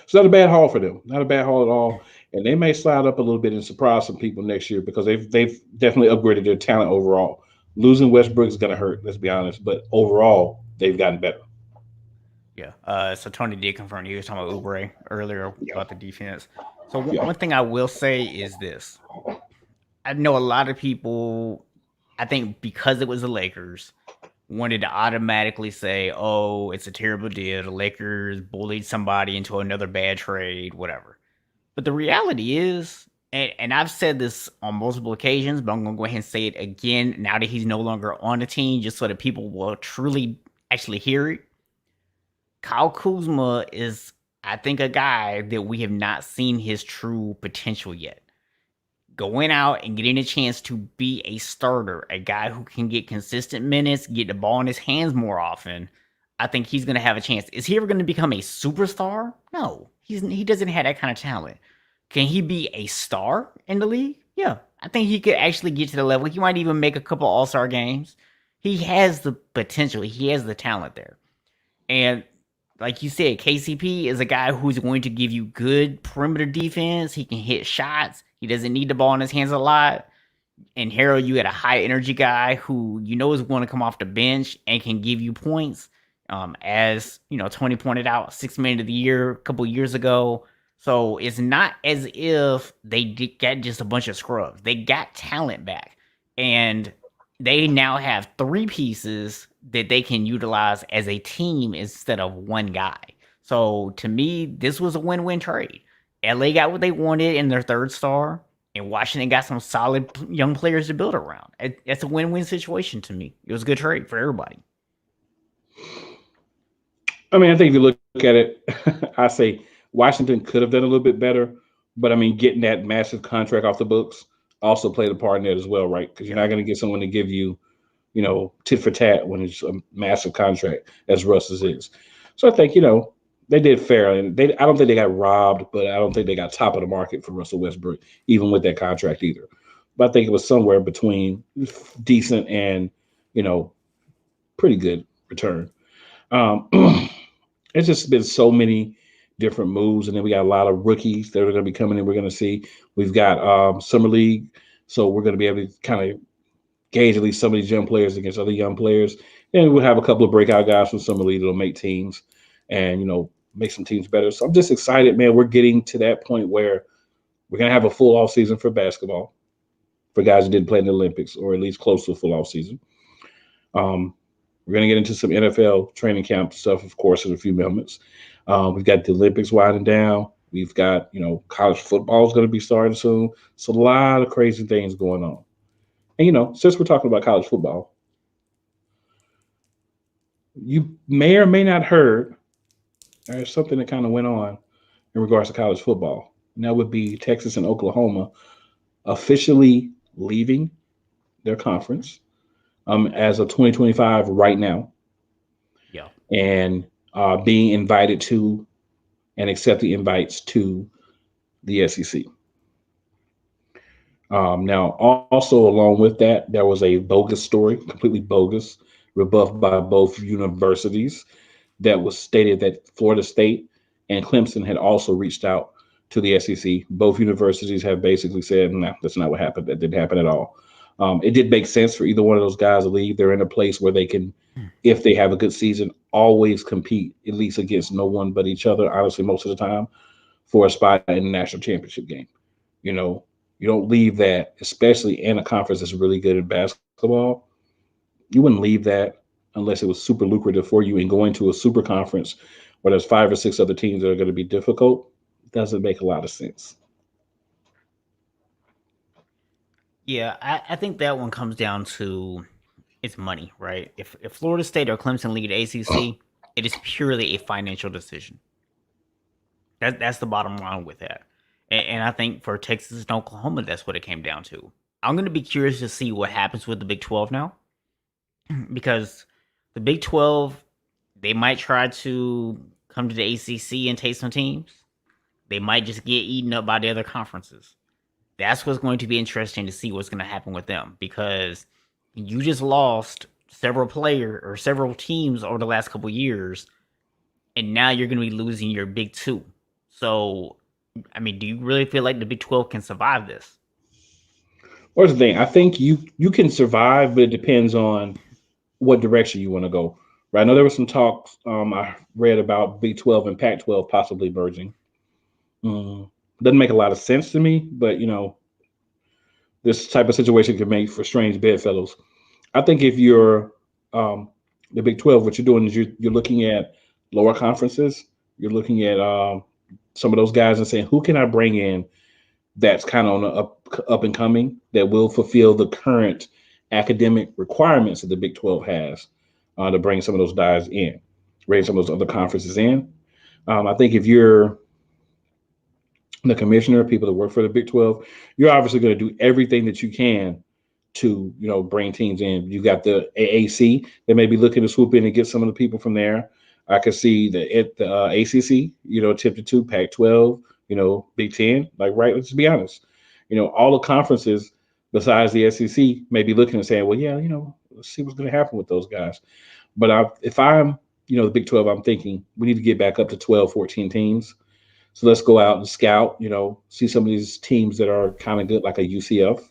It's not a bad haul for them. Not a bad haul at all. And they may slide up a little bit and surprise some people next year because they've definitely upgraded their talent overall. Losing Westbrook is going to hurt, let's be honest. But overall, they've gotten better. Yeah. So Tony did confirm he was talking about Oubre earlier about the defense. So one thing I will say is this. I know a lot of people, I think because it was the Lakers, wanted to automatically say, oh, it's a terrible deal. The Lakers bullied somebody into another bad trade, whatever. But the reality is, and I've said this on multiple occasions, but I'm going to go ahead and say it again now that he's no longer on the team, just so that people will truly actually hear it. Kyle Kuzma is, I think, a guy that we have not seen his true potential yet. Going out and getting a chance to be a starter, a guy who can get consistent minutes, get the ball in his hands more often, I think he's going to have a chance. Is he ever going to become a superstar? No, he doesn't have that kind of talent. Can he be a star in the league? Yeah, I think he could actually get to the level. He might even make a couple all-star games. He has the potential. He has the talent there. And like you said, KCP is a guy who's going to give you good perimeter defense. He can hit shots. He doesn't need the ball in his hands a lot. And Harrell, you got a high energy guy who is going to come off the bench and can give you points. As Tony pointed out, 6th man of the year a couple years ago. So it's not as if they got just a bunch of scrubs. They got talent back, and they now have 3 pieces that they can utilize as a team instead of one guy. So to me, this was a win-win trade. LA got what they wanted in their 3rd star, and Washington got some solid young players to build around. It's a win-win situation to me. It was a good trade for everybody. I mean, I think if you look at it, I say Washington could have done a little bit better, but I mean, getting that massive contract off the books also played a part in that as well, right? Because you're not going to get someone to give you, tit for tat when it's a massive contract as Russ's is. So I think, They did fairly. I don't think they got robbed, but I don't think they got top of the market for Russell Westbrook, even with that contract either. But I think it was somewhere between decent and, you know, pretty good return. Um, it's just been so many different moves, and then we got a lot of rookies that are going to be coming in. We're going to see. We've got summer league, so we're going to be able to kind of gauge at least some of these young players against other young players, and we'll have a couple of breakout guys from summer league that'll make teams, and make some teams better. So I'm just excited, man. We're getting to that point where we're going to have a full off season for basketball for guys who didn't play in the Olympics, or at least close to a full off season. Um, we're going to get into some NFL training camp stuff, of course, in a few moments. We've got the Olympics winding down. We've got, college football is going to be starting soon. So a lot of crazy things going on. And, since we're talking about college football, you may or may not heard there's something that kind of went on in regards to college football. And that would be Texas and Oklahoma officially leaving their conference as of 2025 right now. Yeah. And being invited to and accept the invites to the SEC. Now, also along with that, there was a bogus story, completely bogus, rebuffed by both universities, that was stated that Florida State and Clemson had also reached out to the SEC. Both universities have basically said, no, that's not what happened. That didn't happen at all. It did make sense for either one of those guys to leave. They're in a place where they can, if they have a good season, always compete, at least against no one but each other, honestly, most of the time, for a spot in the national championship game. You don't leave that, especially in a conference that's really good at basketball. You wouldn't leave that unless it was super lucrative for you. And going to a super conference where there's 5 or 6 other teams that are going to be difficult doesn't make a lot of sense. Yeah, I think that one comes down to it's money, right? If Florida State or Clemson lead ACC, it is purely a financial decision. That's the bottom line with that. And I think for Texas and Oklahoma, that's what it came down to. I'm going to be curious to see what happens with the Big 12 now, because the Big 12, they might try to come to the ACC and take some teams. They might just get eaten up by the other conferences. That's what's going to be interesting to see what's going to happen with them, because you just lost several teams over the last couple years, and now you're going to be losing your Big 2. So, I mean, do you really feel like the Big 12 can survive this? Where's the thing? I think you can survive, but it depends on what direction you want to go. Right? I know there was some talks I read about Big 12 and Pac 12 possibly merging. Doesn't make a lot of sense to me, but this type of situation can make for strange bedfellows. I think if you're the Big 12, what you're doing is you're looking at lower conferences. You're looking at some of those guys and saying, who can I bring in that's kind of on the up and coming, that will fulfill the current academic requirements that the Big 12 has, to bring some of those guys in, bring some of those other conferences in. I think if you're the commissioner, people that work for the Big 12, you're obviously going to do everything that you can to, bring teams in. You got the AAC that may be looking to swoop in and get some of the people from there. I could see the ACC, attempted to Pac-12, Big Ten. Like, right? Let's be honest. All the conferences besides the SEC may be looking and saying, well, yeah, let's see what's going to happen with those guys. But if I'm, the Big 12, I'm thinking we need to get back up to 12, 14 teams. So let's go out and scout, see some of these teams that are kind of good, like a UCF,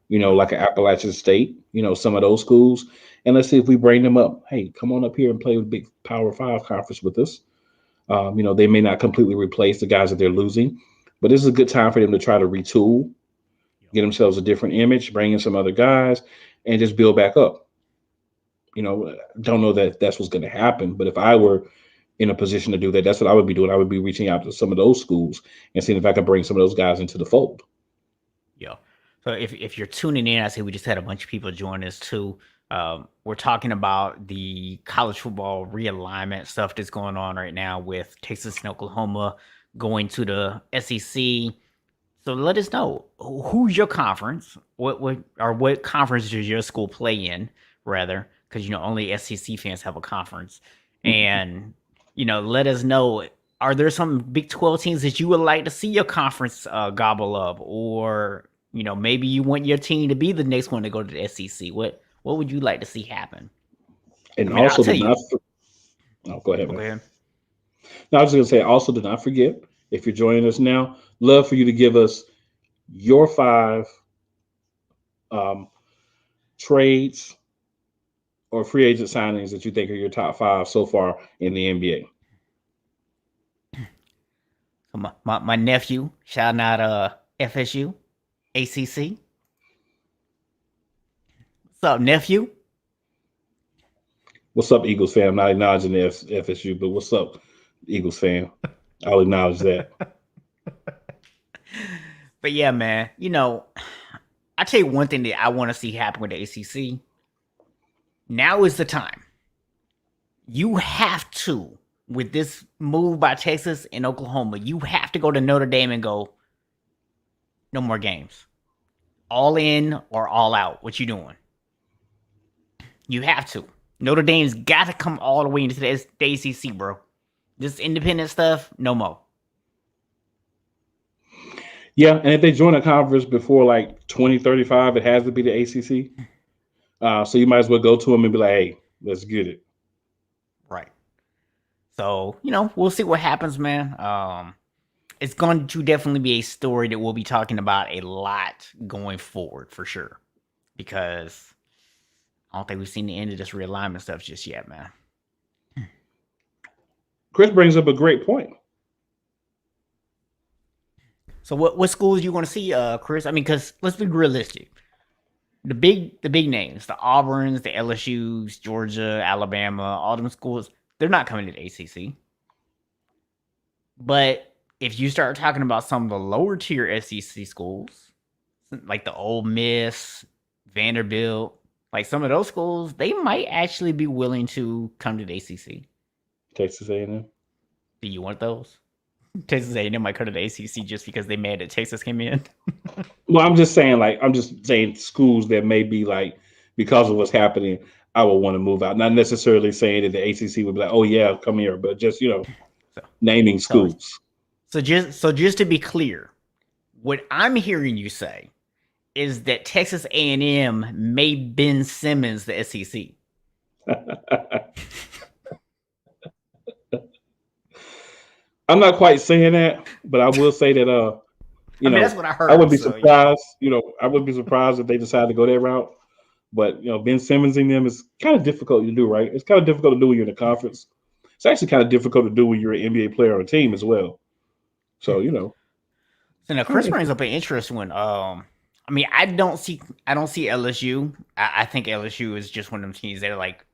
like an Appalachian State, some of those schools. And let's see if we bring them up. Hey, come on up here and play with big Power 5 conference with us. They may not completely replace the guys that they're losing, but this is a good time for them to try to retool, get themselves a different image, bring in some other guys, and just build back up. Don't know that that's what's going to happen, but if I were in a position to do that, that's what I would be doing. I would be reaching out to some of those schools and seeing if I could bring some of those guys into the fold. Yeah. So if you're tuning in, I say we just had a bunch of people join us too. We're talking about the college football realignment stuff that's going on right now with Texas and Oklahoma going to the SEC. So let us know, who's your conference? What conference does your school play in? Rather, because only SEC fans have a conference, and let us know. Are there some Big 12 teams that you would like to see your conference gobble up, or maybe you want your team to be the next one to go to the SEC? What would you like to see happen? I And mean, I'll also, tell do you. not. Oh, go ahead, man. Okay. Now, I was going to say, also, do not forget, if you're joining us now, love for you to give us your 5 um, trades or free agent signings that you think are your top 5 so far in the NBA. So my nephew, shouting out FSU, ACC. What's up, nephew? What's up, Eagles fan? I'm not acknowledging the FSU, but what's up, Eagles fan? I'll acknowledge that. But yeah, man, I tell you one thing that I want to see happen with the ACC. Now is the time. You have to, with this move by Texas and Oklahoma, you have to go to Notre Dame and go, no more games. All in or all out. What you doing? You have to. Notre Dame's got to come all the way into the ACC, bro. This independent stuff, no more. Yeah, and if they join a conference before like 2035, it has to be the ACC. So you might as well go to them and be like, hey, let's get it. Right. So, we'll see what happens, man. It's going to definitely be a story that we'll be talking about a lot going forward for sure. Because I don't think we've seen the end of this realignment stuff just yet, man. Chris brings up a great point. So what schools do you want to see, Chris? I mean, because let's be realistic. The big names, the Auburns, the LSU's, Georgia, Alabama, all them schools, they're not coming to the ACC. But if you start talking about some of the lower tier SEC schools, like the Ole Miss, Vanderbilt, like some of those schools, they might actually be willing to come to the ACC. Texas A&M. Do you want those? Texas A&M might come to the ACC just because they mad that Texas came in. Well, I'm just saying schools that may be like, because of what's happening, I will want to move out. Not necessarily saying that the ACC would be like, oh yeah, come here, but just naming schools. So just to be clear, what I'm hearing you say is that Texas A&M made Ben Simmons the SEC. I'm not quite saying that, but I will say that that's what I heard. I wouldn't be surprised. I wouldn't be surprised if they decide to go that route. But Ben Simmons in them is kind of difficult to do, right? It's kind of difficult to do when you're in a conference. It's actually kind of difficult to do when you're an NBA player on a team as well. So So now Chris brings up an interesting one. I mean, I don't see LSU. I think LSU is just one of them teams that are like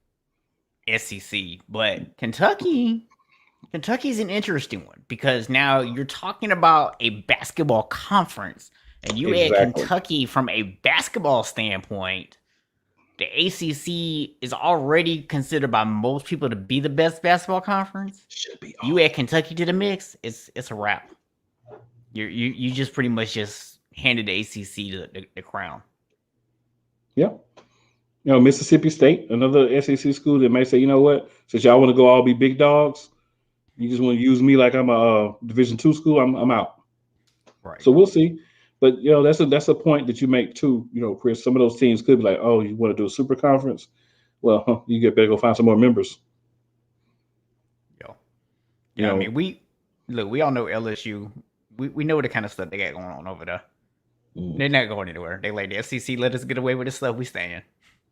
SEC, but Kentucky's an interesting one because now you're talking about a basketball conference, and you add Kentucky from a basketball standpoint. The ACC is already considered by most people to be the best basketball conference. Should be. You add Kentucky to the mix, it's a wrap. You just pretty much just handed the ACC the crown. Yeah. Mississippi State, another SEC school that may say, you know what, since y'all want to go all be big dogs, you just want to use me like I'm a Division II school, I'm out. Right. So we'll see. But that's a point that you make too. Chris, some of those teams could be like, oh, you want to do a super conference? Well, you better go find some more members. I mean, we all know LSU. We know the kind of stuff they got going on over there. They're not going anywhere. They like the SEC let us get away with this stuff. We staying.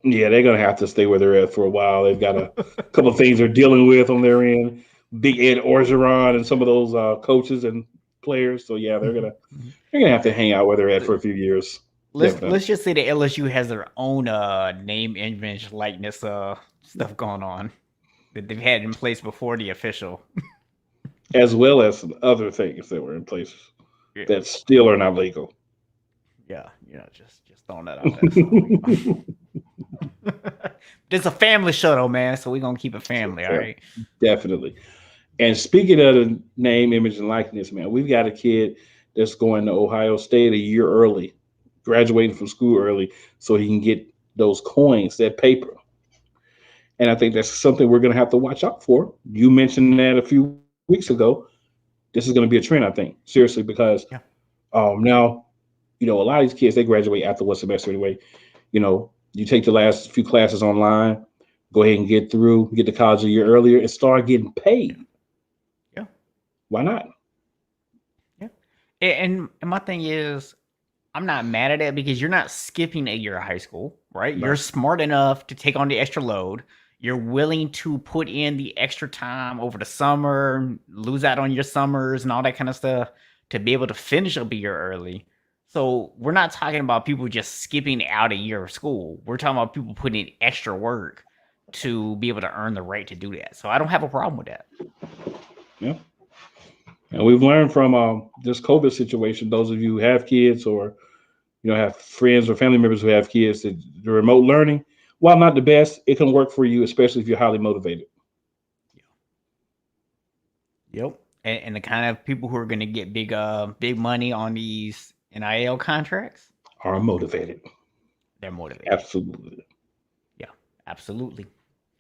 Yeah, they're gonna have to stay where they're at for a while. They've got a couple of things they're dealing with on their end. Big Ed Orgeron and some of those coaches and players. So yeah, they're gonna have to hang out where they're at for a few years. Let's just say that LSU has their own name, image, likeness stuff going on that they've had in place before the official, as well as some other things that were in place that still are not legal. Yeah, just throwing that out there. It's a family shuttle, man, so we're gonna keep it family, all right? Definitely. And speaking of the name, image, and likeness, man, we've got a kid that's going to Ohio State a year early, graduating from school early, so he can get those coins, that paper. And I think that's something we're going to have to watch out for. You mentioned that a few weeks ago. This is going to be a trend, I think, seriously, because Yeah. now, a lot of these kids, they graduate after one semester anyway. You take the last few classes online, go ahead and get to college a year earlier and start getting Yeah. paid. Yeah. Why not? Yeah. And my thing is, I'm not mad at it because you're not skipping a year of high school, right? You're Right. smart enough to take on the extra load. You're willing to put in the extra time over the summer, lose out on your summers and all that kind of stuff to be able to finish up a year early. So we're not talking about people just skipping out a year of school. We're talking about people putting in extra work to be able to earn the right to do that. So I don't have a problem with that. Yeah. And we've learned from this COVID situation, those of you who have kids or have friends or family members who have kids, that the remote learning, while not the best, it can work for you, especially if you're highly motivated. Yep. And the kind of people who are going to get big money on these NIL contracts, Are motivated. they're motivated. Absolutely. Yeah, absolutely.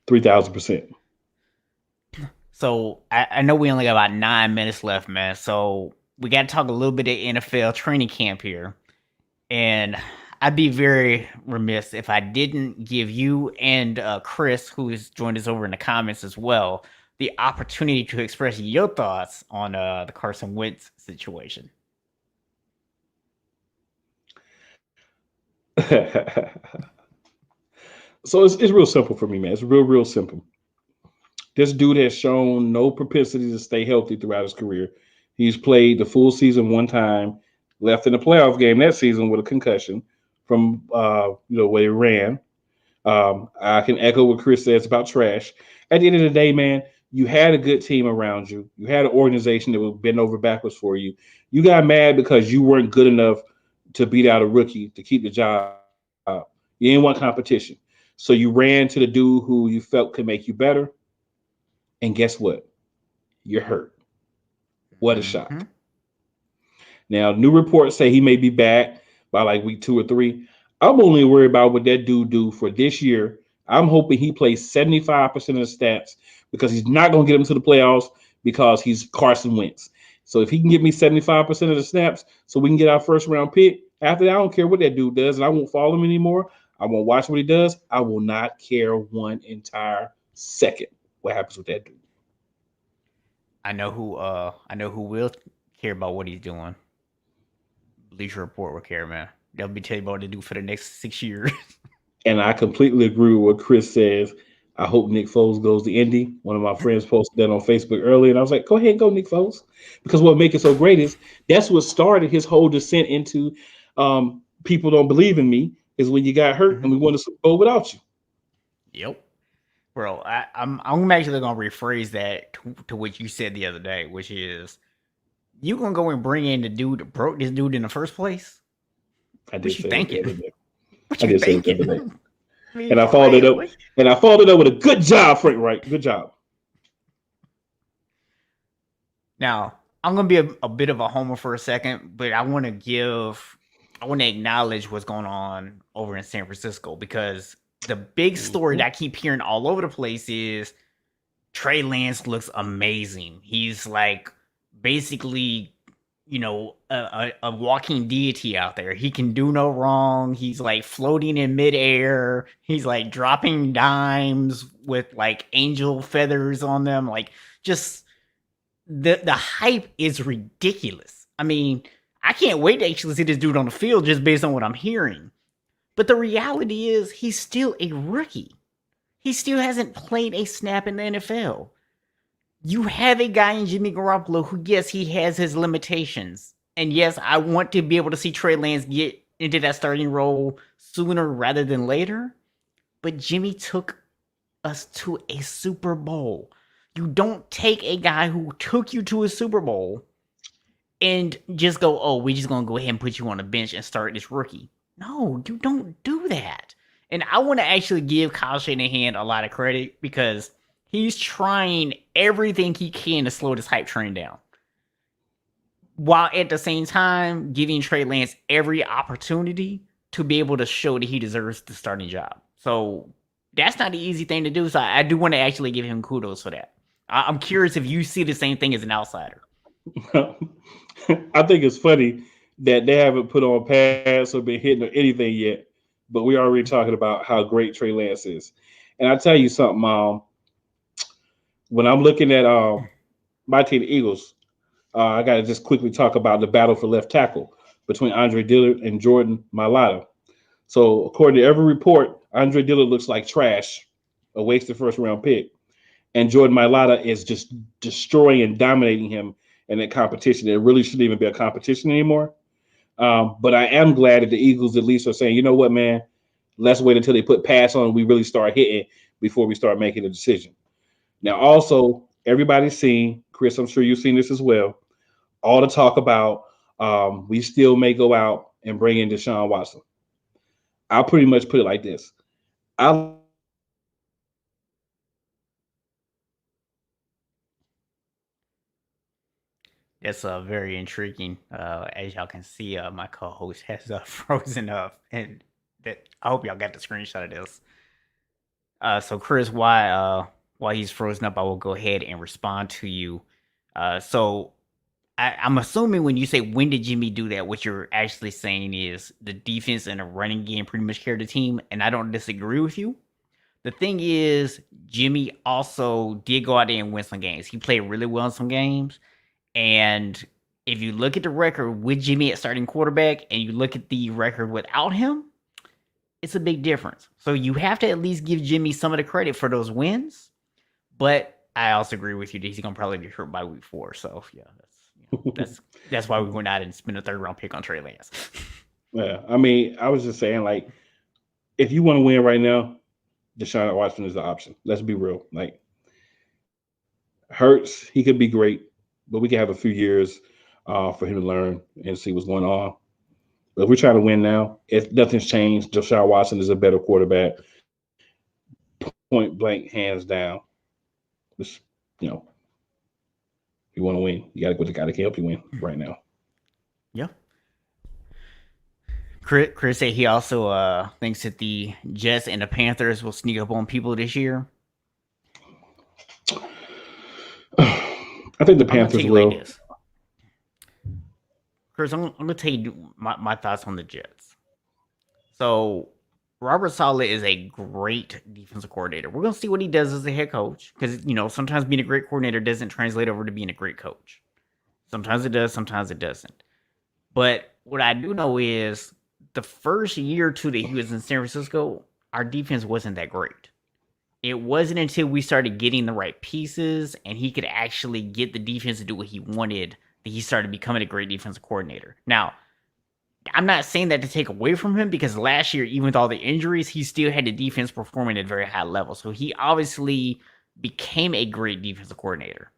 3,000%. So I know we only got about 9 minutes left, man. So we got to talk a little bit of NFL training camp here. And I'd be very remiss if I didn't give you and Chris, who has joined us over in the comments as well, the opportunity to express your thoughts on the Carson Wentz situation. So it's real simple for me, man. It's real simple. This dude has shown no propensity to stay healthy throughout his career. He's played the full season one time, left in the playoff game that season with a concussion from where he ran. I can echo what Chris says about trash. At the end of the day, man, you had a good team around you. You had an organization that would bend over backwards for you. You got mad because you weren't good enough to beat out a rookie to keep the job. You didn't want competition. So you ran to the dude who you felt could make you better. And guess what? You're hurt. What a Mm-hmm. shock. Now, new reports say he may be back by like week 2 or 3. I'm only worried about what that dude do for this year. I'm hoping he plays 75% of the stats because he's not going to get him to the playoffs because he's Carson Wentz. So if he can give me 75% of the snaps so we can get our first round pick, after that, I don't care what that dude does, and I won't follow him anymore. I won't watch what he does. I will not care one entire second what happens with that dude. I know who will care about what he's doing. Bleacher Report will care, man. They'll be telling you what to do for the next 6 years. And I completely agree with what Chris says. I hope Nick Foles goes to Indy. One of my friends posted that on Facebook earlier, and I was like, go ahead and go, Nick Foles. Because what makes it so great is that's what started his whole descent into people don't believe in me, is when you got hurt and we won the Super Bowl without you. Yep. Bro, I'm actually gonna rephrase that to what you said the other day, which is you gonna go and bring in the dude that broke this dude in the first place? I What did you say that the other thinking? day. What I you did say that the other day. thinking? I mean, And I for followed it up. real. And I followed it up with a good job, Frank Wright. Good job. Now, I'm gonna be a bit of a homer for a second, but I want to acknowledge what's going on over in San Francisco because the big story that I keep hearing all over the place is Trey Lance looks amazing. He's like basically, a walking deity out there. He can do no wrong. He's like floating in midair. He's like dropping dimes with like angel feathers on them. Like just the hype is ridiculous. I mean, I can't wait to actually see this dude on the field just based on what I'm hearing. But the reality is he's still a rookie. He still hasn't played a snap in the NFL. You have a guy in Jimmy Garoppolo who, yes, he has his limitations. And yes, I want to be able to see Trey Lance get into that starting role sooner rather than later. But Jimmy took us to a Super Bowl. You don't take a guy who took you to a Super Bowl and just go, oh, we're just going to go ahead and put you on the bench and start this rookie. No, you don't do that. And I want to actually give Kyle Shanahan a lot of credit because he's trying everything he can to slow this hype train down. While at the same time giving Trey Lance every opportunity to be able to show that he deserves the starting job. So that's not the easy thing to do. So I do want to actually give him kudos for that. I'm curious if you see the same thing as an outsider. I think it's funny that they haven't put on pads or been hitting or anything yet, but we're already talking about how great Trey Lance is. And I tell you something, when I'm looking at my team, the Eagles, I got to just quickly talk about the battle for left tackle between Andre Dillard and Jordan Mailata. So, according to every report, Andre Dillard looks like trash, a wasted first round pick. And Jordan Mailata is just destroying and dominating him in that competition. It really shouldn't even be a competition anymore. But I am glad that the Eagles at least are saying, you know what, man, let's wait until they put pass on and we really start hitting before we start making a decision. Now, also, everybody's seen, Chris, I'm sure you've seen this as well, all the talk about we still may go out and bring in Deshaun Watson. I'll pretty much put it like this. That's very intriguing. As y'all can see, my co-host has frozen up, and that I hope y'all got the screenshot of this. So Chris, while he's frozen up, I will go ahead and respond to you. So I'm assuming when you say when did Jimmy do that, what you're actually saying is the defense and the running game pretty much carried the team, and I don't disagree with you. The thing is, Jimmy also did go out there and win some games. He played really well in some games. And if you look at the record with Jimmy at starting quarterback and you look at the record without him, it's a big difference. So you have to at least give Jimmy some of the credit for those wins. But I also agree with you that he's gonna probably be hurt by week 4. So yeah, that's why we went out and spent a 3rd round pick on Trey Lance. Yeah, I mean, I was just saying, like, if you want to win right now, Deshaun Watson is the option. Let's be real. Like, Hurts, he could be great, but we can have a few years for him to learn and see what's going on. But if we're trying to win now, if nothing's changed, Deshaun Watson is a better quarterback, point blank, hands down. Just, you know, if you want to win, you got to go to the guy that can help you win right now. Yeah. Chris said he also thinks that the Jets and the Panthers will sneak up on people this year. I think the Panthers will. Like this. Chris, I'm going to tell you my thoughts on the Jets. So, Robert Saleh is a great defensive coordinator. We're going to see what he does as a head coach because, you know, sometimes being a great coordinator doesn't translate over to being a great coach. Sometimes it does, sometimes it doesn't. But what I do know is the first year or two that he was in San Francisco, our defense wasn't that great. It wasn't until we started getting the right pieces and he could actually get the defense to do what he wanted that he started becoming a great defensive coordinator. Now, I'm not saying that to take away from him because last year, even with all the injuries, he still had the defense performing at a very high level. So he obviously became a great defensive coordinator.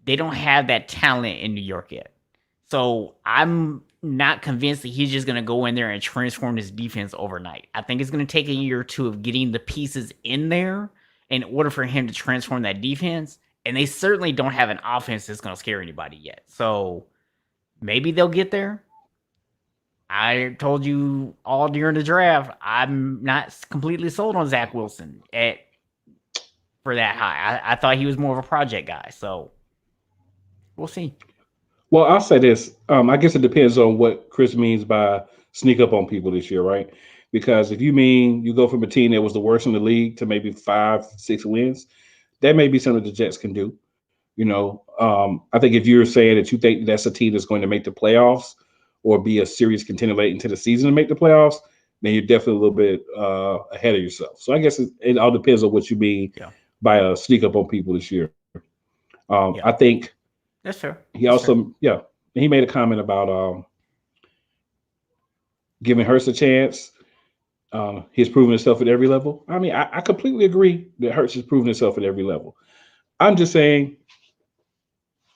They don't have that talent in New York yet. So I'm not convinced that he's just going to go in there and transform his defense overnight. I think it's going to take a year or two of getting the pieces in there in order for him to transform that defense. And they certainly don't have an offense that's going to scare anybody yet. So maybe they'll get there. I told you all during the draft, I'm not completely sold on Zach Wilson for that high. I thought he was more of a project guy. So we'll see. Well, I'll say this. I guess it depends on what Chris means by sneak up on people this year, right? Because if you mean you go from a team that was the worst in the league to maybe 5-6 wins, that may be something the Jets can do. You know, I think if you're saying that you think that's a team that's going to make the playoffs or be a serious contender late into the season to make the playoffs, then you're definitely a little bit ahead of yourself. So I guess it all depends on what you mean by sneak up on people this year. I think that's fair. He also, he made a comment about giving Hurts a chance. He's proven himself at every level. I mean, I completely agree that Hurts has proven himself at every level. I'm just saying,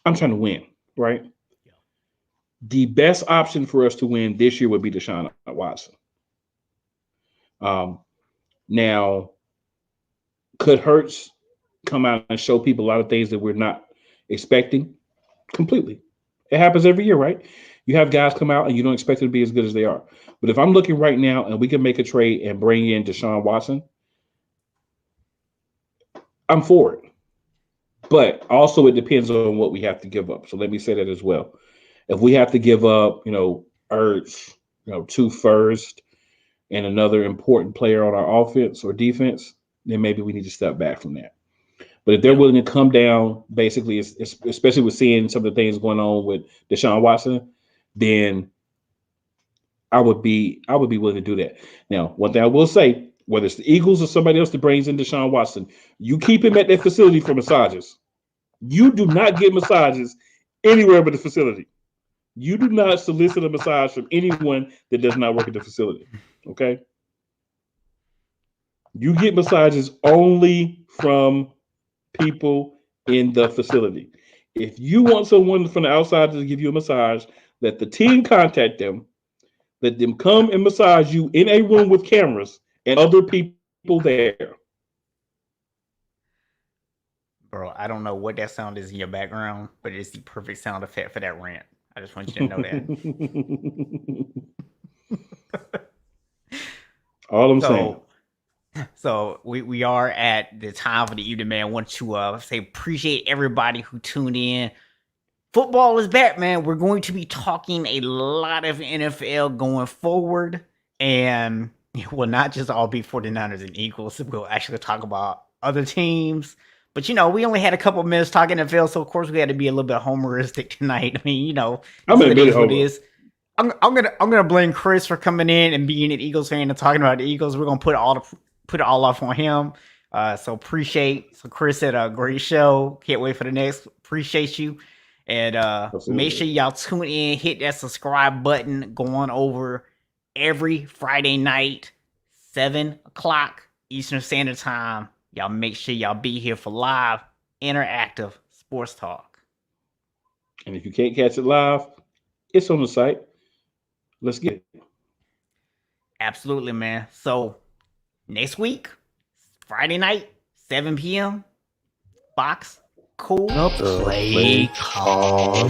I'm trying to win, right? Yeah. The best option for us to win this year would be Deshaun Watson. Now, could Hurts come out and show people a lot of things that we're not expecting? Completely. It happens every year, right? You have guys come out and you don't expect them to be as good as they are. But if I'm looking right now and we can make a trade and bring in Deshaun Watson, I'm for it. But also it depends on what we have to give up. So let me say that as well. If we have to give up, Ertz, 2 first and another important player on our offense or defense, then maybe we need to step back from that. But if they're willing to come down, basically, especially with seeing some of the things going on with Deshaun Watson, then I would be willing to do that. Now, one thing I will say, whether it's the Eagles or somebody else that brings in Deshaun Watson, you keep him at that facility for massages. You do not get massages anywhere but the facility. You do not solicit a massage from anyone that does not work at the facility. Okay? You get massages only from people in the facility. If you want someone from the outside to give you a massage, let the team contact them. Let them come and massage you in a room with cameras and other people there. Bro, I don't know what that sound is in your background, but it's the perfect sound effect for that rant. I just want you to know that. All I'm saying. So we are at the time for the evening, man. I want to say appreciate everybody who tuned in. Football is back, man. We're going to be talking a lot of NFL going forward. And it will not just all be 49ers and Eagles. We'll actually talk about other teams. But, we only had a couple minutes talking NFL, so of course we had to be a little bit homeristic tonight. I mean, I'm a bit what it is. I'm gonna blame Chris for coming in and being an Eagles fan and talking about the Eagles. We're gonna put it all off on him. So Chris had a great show. Can't wait for the next. Appreciate you. And make sure y'all tune in, hit that subscribe button, going over every Friday night, 7 o'clock Eastern Standard Time. Y'all make sure y'all be here for live, interactive sports talk. And if you can't catch it live, it's on the site. Let's get it. Absolutely, man. So next week, Friday night, 7 p.m. Fox. Cool. The play call.